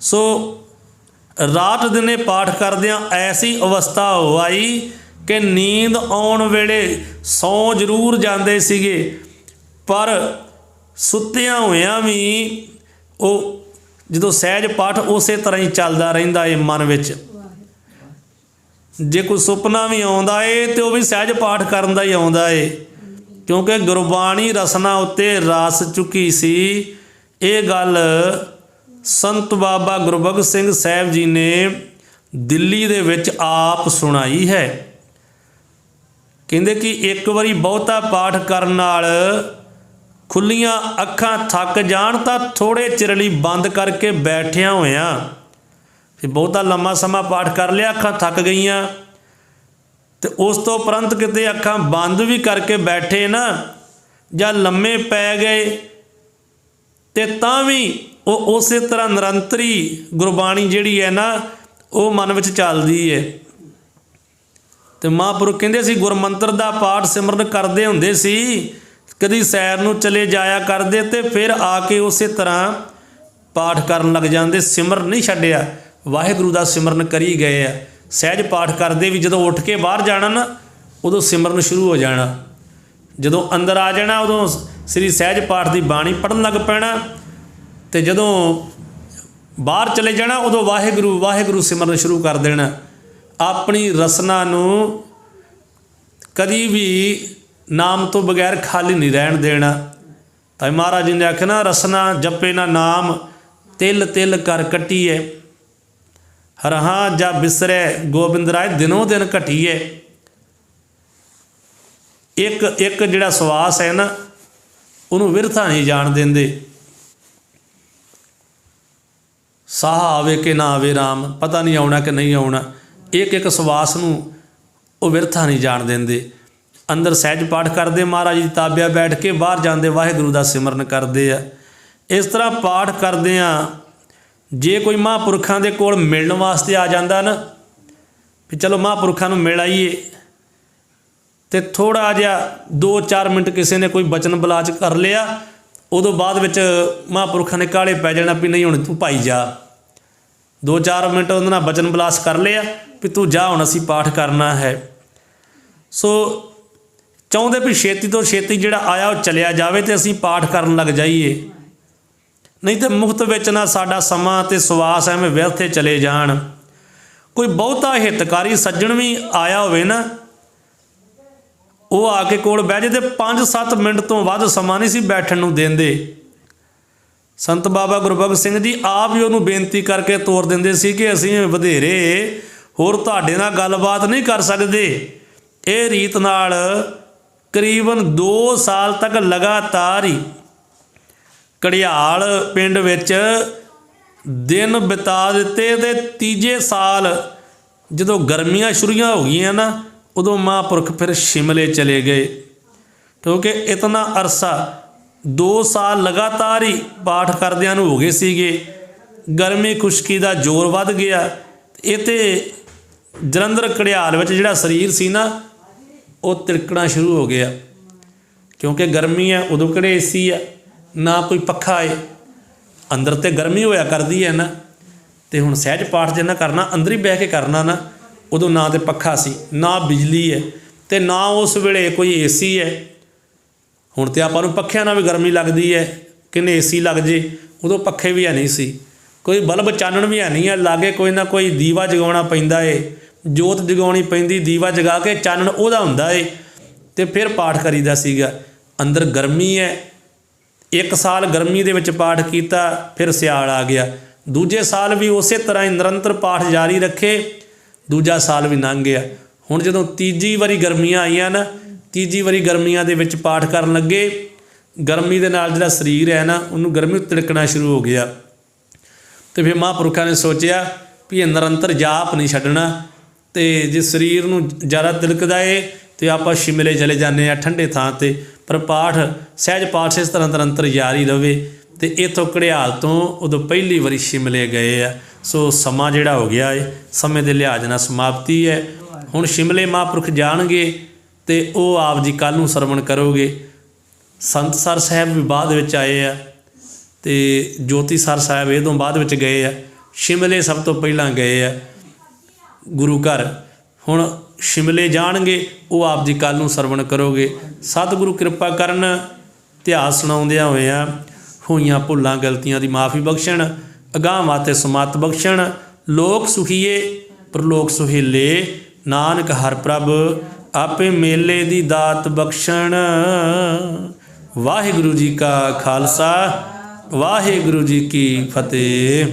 ਸੋ ਰਾਤ ਦਿਨੇ ਪਾਠ ਕਰਦਿਆਂ ਐਸੀ ਅਵਸਥਾ ਹੋ ਆਈ ਕਿ ਨੀਂਦ ਆਉਣ ਵੇਲੇ ਸੌਂ ਜ਼ਰੂਰ ਜਾਂਦੇ ਸੀਗੇ, ਪਰ ਸੁੱਤਿਆਂ ਹੋਇਆਂ ਵੀ ਉਹ ਜਦੋਂ ਸਹਿਜ ਪਾਠ ਉਸੇ ਤਰ੍ਹਾਂ ਹੀ ਚੱਲਦਾ ਰਹਿੰਦਾ ਏ ਮਨ ਵਿੱਚ। ਜੇ ਕੋਈ ਸੁਪਨਾ ਵੀ ਆਉਂਦਾ ਏ ਤਾਂ ਉਹ ਵੀ ਸਹਿਜ ਪਾਠ ਕਰਨ ਦਾ ਹੀ ਆਉਂਦਾ ਏ, ਕਿਉਂਕਿ ਗੁਰਬਾਣੀ ਰਸਨਾ ਉੱਤੇ ਰਸ ਚੁੱਕੀ ਸੀ। ਇਹ ਗੱਲ ਸੰਤ ਬਾਬਾ ਗੁਰਬਖਸ਼ ਸਿੰਘ ਸਾਹਿਬ ਜੀ ਨੇ ਦਿੱਲੀ ਦੇ ਵਿੱਚ ਆਪ ਸੁਣਾਈ ਹੈ। ਕਹਿੰਦੇ ਕਿ ਇੱਕ ਵਾਰੀ ਬਹੁਤਾ ਪਾਠ ਕਰਨ ਨਾਲ ਖੁੱਲੀਆਂ ਅੱਖਾਂ ਥੱਕ ਜਾਣ ਤਾਂ ਥੋੜ੍ਹੇ ਚਿਰ ਲਈ ਬੰਦ ਕਰਕੇ ਬੈਠਿਆਂ ਹੋਇਆਂ, ਫਿਰ ਬਹੁਤਾ ਲੰਮਾ ਸਮਾਂ ਪਾਠ ਕਰ ਲਿਆ, ਅੱਖਾਂ ਥੱਕ ਗਈਆਂ ਅਤੇ ਉਸ ਤੋਂ ਉਪਰੰਤ ਕਿਤੇ ਅੱਖਾਂ ਬੰਦ ਵੀ ਕਰਕੇ ਬੈਠੇ ਨਾ ਜਾਂ ਲੰਮੇ ਪੈ ਗਏ ਅਤੇ ਤਾਂ ਵੀ ਉਹ ਉਸੇ ਤਰ੍ਹਾਂ ਨਿਰੰਤਰੀ ਗੁਰਬਾਣੀ ਜਿਹੜੀ ਹੈ ਨਾ ਉਹ ਮਨ ਵਿੱਚ ਚੱਲਦੀ ਹੈ। ਅਤੇ ਮਹਾਂਪੁਰਖ ਕਹਿੰਦੇ ਸੀ ਗੁਰਮੰਤਰ ਦਾ ਪਾਠ ਸਿਮਰਨ ਕਰਦੇ ਹੁੰਦੇ ਸੀ, ਕਦੀ ਸੈਰ ਨੂੰ ਚਲੇ ਜਾਇਆ ਕਰਦੇ ਅਤੇ ਫਿਰ ਆ ਕੇ ਉਸੇ ਤਰ੍ਹਾਂ ਪਾਠ ਕਰਨ ਲੱਗ ਜਾਂਦੇ। ਸਿਮਰਨ ਨਹੀਂ ਛੱਡਿਆ, ਵਾਹਿਗੁਰੂ ਦਾ ਸਿਮਰਨ ਕਰੀ ਗਏ ਆ। ਸਹਿਜ ਪਾਠ ਕਰਦੇ ਵੀ ਜਦੋਂ ਉੱਠ ਕੇ ਬਾਹਰ ਜਾਣਾ ਨਾ ਉਦੋਂ ਸਿਮਰਨ ਸ਼ੁਰੂ ਹੋ ਜਾਣਾ, ਜਦੋਂ ਅੰਦਰ ਆ ਜਾਣਾ ਉਦੋਂ ਸ੍ਰੀ ਸਹਿਜ ਪਾਠ ਦੀ ਬਾਣੀ ਪੜ੍ਹਨ ਲੱਗ ਪੈਣਾ, ਅਤੇ ਜਦੋਂ ਬਾਹਰ ਚਲੇ ਜਾਣਾ ਉਦੋਂ ਵਾਹਿਗੁਰੂ ਵਾਹਿਗੁਰੂ ਸਿਮਰਨ ਸ਼ੁਰੂ ਕਰ ਦੇਣਾ। ਆਪਣੀ ਰਸਨਾ ਨੂੰ ਕਦੀ ਵੀ ਨਾਮ ਤੋਂ ਬਗੈਰ ਖਾਲੀ ਨਹੀਂ ਰਹਿਣ ਦੇਣਾ। ਤਾਂ ਮਹਾਰਾਜ ਜੀ ਨੇ ਆਖਿਆ ਨਾ, ਰਸਨਾ ਜਪੇ ਨਾ ਨਾਮ, ਤਿਲ ਤਿਲ ਕਰ ਕੱਟੀਏ, ਹਰਹਾਂ ਜਾਂ ਬਿਸਰੈ ਗੋਬਿੰਦ ਰਾਏ ਦਿਨੋਂ ਦਿਨ ਘਟੀਏ। ਇੱਕ ਜਿਹੜਾ ਸਵਾਸ ਹੈ ਨਾ ਉਹਨੂੰ ਵਿਰਥਾ ਨਹੀਂ ਜਾਣ ਦਿੰਦੇ। ਸਾਹ ਆਵੇ ਕਿ ਨਾ ਆਵੇ ਰਾਮ, ਪਤਾ ਨਹੀਂ ਆਉਣਾ ਕਿ ਨਹੀਂ ਆਉਣਾ, ਇੱਕ ਸਵਾਸ ਨੂੰ ਉਹ ਵਿਰਥਾ ਨਹੀਂ ਜਾਣ ਦਿੰਦੇ। ਅੰਦਰ ਸਹਿਜ ਪਾਠ ਕਰਦੇ ਮਹਾਰਾਜ ਦੀ ਤਾਬਿਆ ਬੈਠ ਕੇ, ਬਾਹਰ ਜਾਂਦੇ ਵਾਹਿਗੁਰੂ ਦਾ ਸਿਮਰਨ ਕਰਦੇ ਆ। ਇਸ ਤਰ੍ਹਾਂ ਪਾਠ ਕਰਦੇ ਆ। ਜੇ ਕੋਈ ਮਹਾਂਪੁਰਖਾਂ ਦੇ ਕੋਲ ਮਿਲਣ ਵਾਸਤੇ ਆ ਜਾਂਦਾ ਨਾ ਵੀ ਚਲੋ ਮਹਾਂਪੁਰਖਾਂ ਨੂੰ ਮਿਲ ਆਈਏ, ਅਤੇ ਥੋੜ੍ਹਾ ਜਿਹਾ 2-4 ਮਿੰਟ ਕਿਸੇ ਨੇ ਕੋਈ ਬਚਨ ਬਲਾਚ ਕਰ ਲਿਆ, ਉਦੋਂ ਬਾਅਦ ਵਿੱਚ ਮਹਾਂਪੁਰਖਾਂ ਨੇ ਕਾਹਲੇ ਪੈ ਜਾਣਾ ਵੀ ਨਹੀਂ ਹੁਣ ਤੂੰ ਭਾਈ ਜਾ। 2-4 ਮਿੰਟ ਉਹਦੇ ਨਾਲ ਬਚਨ ਬਲਾਸ ਕਰ ਲਿਆ ਵੀ ਤੂੰ ਜਾ, ਹੁਣ ਅਸੀਂ ਪਾਠ ਕਰਨਾ ਹੈ। ਸੋ ਚਾਹੁੰਦੇ ਵੀ ਛੇਤੀ ਤੋਂ ਛੇਤੀ ਜਿਹੜਾ ਆਇਆ ਉਹ ਚਲਿਆ ਜਾਵੇ ਅਤੇ ਅਸੀਂ ਪਾਠ ਕਰਨ ਲੱਗ ਜਾਈਏ, ਨਹੀਂ ਤਾਂ ਮੁਫਤ ਵਿੱਚ ਨਾ ਸਾਡਾ ਸਮਾਂ ਅਤੇ ਸਵਾਸ ਐਵੇਂ ਵਿਅਰਥੇ ਚਲੇ ਜਾਣ। ਕੋਈ ਬਹੁਤਾ ਹਿਤਕਾਰੀ ਸੱਜਣ ਵੀ ਆਇਆ ਹੋਵੇ ਨਾ, ਉਹ ਆ ਕੇ ਕੋਲ ਬਹਿ ਜੇ ਅਤੇ 5-7 ਮਿੰਟ ਤੋਂ ਵੱਧ ਸਮਾਂ ਨਹੀਂ ਸੀ ਬੈਠਣ ਨੂੰ ਦਿੰਦੇ। ਸੰਤ ਬਾਬਾ ਗੁਰਬਖਸ਼ ਸਿੰਘ ਜੀ ਆਪ ਹੀ ਉਹਨੂੰ ਬੇਨਤੀ ਕਰਕੇ ਤੋਰ ਦਿੰਦੇ ਸੀ ਕਿ ਅਸੀਂ ਵਧੇਰੇ ਹੋਰ ਤੁਹਾਡੇ ਨਾਲ ਗੱਲਬਾਤ ਨਹੀਂ ਕਰ ਸਕਦੇ। ਇਹ ਰੀਤ ਨਾਲ ਕਰੀਬਨ 2 ਸਾਲ ਤੱਕ ਲਗਾਤਾਰ ਹੀ ਘੜਿਆਲ ਪਿੰਡ ਵਿੱਚ ਦਿਨ ਬਿਤਾ ਦਿੱਤੇ। ਤੇ ਤੀਜੇ ਸਾਲ ਜਦੋਂ ਗਰਮੀਆਂ ਸ਼ੁਰੂਆਂ ਹੋ ਗਈਆਂ ਨਾ, ਉਦੋਂ ਮਹਾਂਪੁਰਖ ਫਿਰ ਸ਼ਿਮਲੇ ਚਲੇ ਗਏ, ਕਿਉਂਕਿ ਇਤਨਾ ਅਰਸਾ 2 ਸਾਲ ਲਗਾਤਾਰ ਹੀ ਪਾਠ ਕਰਦਿਆਂ ਨੂੰ ਹੋ ਗਏ ਸੀਗੇ। ਗਰਮੀ ਖੁਸ਼ਕੀ ਦਾ ਜ਼ੋਰ ਵੱਧ ਗਿਆ। ਇਹ ਤੇ ਜਲੰਧਰ ਘੜਿਆਲ ਵਿੱਚ ਜਿਹੜਾ ਸਰੀਰ ਸੀ ਨਾ, ਉਹ ਤਿਲਕਣਾ ਸ਼ੁਰੂ ਹੋ ਗਿਆ, ਕਿਉਂਕਿ ਗਰਮੀ ਹੈ। ਉਦੋਂ ਕਿਹੜੇ ਏਸੀ ਆ, ਨਾ ਕੋਈ ਪੱਖਾ ਹੈ, ਅੰਦਰ ਤੇ ਗਰਮੀ ਹੋਇਆ ਕਰਦੀ ਹੈ ਨਾ। ਤੇ ਹੁਣ ਸਹਿਜ ਪਾਠ ਜਿੰਨਾ ਕਰਨਾ ਅੰਦਰ ਹੀ ਬਹਿ ਕੇ ਕਰਨਾ ਨਾ, ਉਦੋਂ ਨਾ ਤੇ ਪੱਖਾ ਸੀ, ਨਾ ਬਿਜਲੀ ਹੈ, ਤੇ ਨਾ ਉਸ ਵੇਲੇ ਕੋਈ ਏਸੀ ਹੈ। ਹੁਣ ਤੇ ਆਪਾਂ ਨੂੰ ਪੱਖਿਆਂ ਨਾਲ ਵੀ ਗਰਮੀ ਲੱਗਦੀ ਹੈ, ਕਿੰਨੇ ਏਸੀ ਲੱਗ ਜੇ। ਉਦੋਂ ਪੱਖੇ ਵੀ ਹੈ ਨਹੀਂ ਸੀ, ਕੋਈ ਬਲਬ ਚਾਨਣ ਵੀ ਹੈ ਨਹੀਂ ਹੈ। ਲਾਗੇ ਕੋਈ ਨਾ ਕੋਈ ਦੀਵਾ ਜਗਾਉਣਾ ਪੈਂਦਾ ਏ, ਜੋਤ ਜਗਾਉਣੀ ਪੈਂਦੀ, ਦੀਵਾ ਜਗਾ ਕੇ ਚਾਨਣ ਉਹਦਾ ਹੁੰਦਾ ਏ, ਤੇ ਫਿਰ ਪਾਠ ਕਰੀਦਾ ਸੀਗਾ। ਅੰਦਰ ਗਰਮੀ ਹੈ। 1 ਸਾਲ ਗਰਮੀ ਦੇ ਵਿੱਚ ਪਾਠ ਕੀਤਾ, ਫਿਰ ਸਿਆਲ ਆ ਗਿਆ। ਦੂਜੇ ਸਾਲ ਵੀ ਉਸੇ ਤਰ੍ਹਾਂ ਹੀ ਨਿਰੰਤਰ ਪਾਠ ਜਾਰੀ ਰੱਖੇ। ਦੂਜਾ ਸਾਲ ਵੀ ਲੰਘ ਗਿਆ। ਹੁਣ ਜਦੋਂ ਤੀਜੀ ਵਾਰੀ ਗਰਮੀਆਂ ਆਈਆਂ ਨਾ, ਤੀਜੀ ਵਾਰੀ ਗਰਮੀਆਂ ਦੇ ਵਿੱਚ ਪਾਠ ਕਰਨ ਲੱਗੇ, ਗਰਮੀ ਦੇ ਨਾਲ ਜਿਹੜਾ ਸਰੀਰ ਹੈ ਨਾ, ਉਹਨੂੰ ਗਰਮੀ ਤਿਲਕਣਾ ਸ਼ੁਰੂ ਹੋ ਗਿਆ। ਤੇ ਫਿਰ ਮਹਾਂਪੁਰਖਾਂ ਨੇ ਸੋਚਿਆ ਵੀ ਇਹ ਨਿਰੰਤਰ ਜਾਪ ਨਹੀਂ ਛੱਡਣਾ, ਤੇ ਜੇ ਸਰੀਰ ਨੂੰ ਜ਼ਿਆਦਾ ਤਿਲਕਦਾ ਏ ਤੇ ਆਪਾਂ ਸ਼ਿਮਲੇ ਚਲੇ ਜਾਂਦੇ ਹਾਂ ਠੰਡੇ ਥਾਂ 'ਤੇ, ਪਰ ਪਾਠ ਸਹਿਜ ਪਾਠ ਇਸ ਤਰ੍ਹਾਂ ਨਿਰੰਤਰ ਜਾਰੀ ਰਵੇ। ਤੇ ਇੱਥੋਂ ਘੜਿਆਲ ਤੋਂ ਉਦੋਂ ਪਹਿਲੀ ਵਾਰੀ ਸ਼ਿਮਲੇ ਗਏ ਆ। ਸੋ ਸਮਾਂ ਜਿਹੜਾ ਹੋ ਗਿਆ ਏ, ਸਮੇਂ ਦੇ ਲਿਹਾਜ਼ ਨਾਲ ਸਮਾਪਤੀ ਹੈ। ਹੁਣ ਸ਼ਿਮਲੇ ਮਹਾਂਪੁਰਖ ਜਾਣਗੇ ਤੇ ਉਹ ਆਪ ਜੀ ਕੱਲ੍ਹ ਨੂੰ ਸਰਵਣ ਕਰੋਗੇ। ਸੰਤ ਸਰ ਸਾਹਿਬ ਵੀ ਬਾਅਦ ਵਿੱਚ ਆਏ ਆ, ਤੇ ਜੋਤੀ ਸਰ ਸਾਹਿਬ ਇਹ ਤੋਂ ਬਾਅਦ ਵਿੱਚ ਗਏ ਆ। ਸ਼ਿਮਲੇ ਸਭ ਤੋਂ ਪਹਿਲਾਂ ਗਏ ਆ ਗੁਰੂ ਘਰ। ਹੁਣ ਸ਼ਿਮਲੇ ਜਾਣਗੇ, ਉਹ ਆਪ ਜੀ ਕੱਲ੍ਹ ਨੂੰ ਸਰਵਣ ਕਰੋਗੇ। ਸਤਿਗੁਰੂ ਕਿਰਪਾ ਕਰਨ, ਇਤਿਹਾਸ ਸੁਣਾਉਂਦਿਆਂ ਹੋਇਆਂ ਹੋਈਆਂ ਭੁੱਲਾਂ ਗਲਤੀਆਂ ਦੀ ਮਾਫੀ ਬਖਸ਼ਣ, ਅਗਾਂਹ ਵਾਸਤੇ ਸਮੱਤ ਬਖਸ਼ਣ। ਲੋਕ ਸੁਖੀਏ ਪ੍ਰਲੋਕ ਸੁਹੇਲੇ, ਨਾਨਕ ਹਰ ਪ੍ਰਭ ਆਪੇ ਮੇਲੇ ਦੀ ਦਾਤ ਬਖਸ਼ਣ। ਵਾਹਿਗੁਰੂ ਜੀ ਕਾ ਖਾਲਸਾ, ਵਾਹਿਗੁਰੂ ਜੀ ਕੀ ਫਤਿਹ।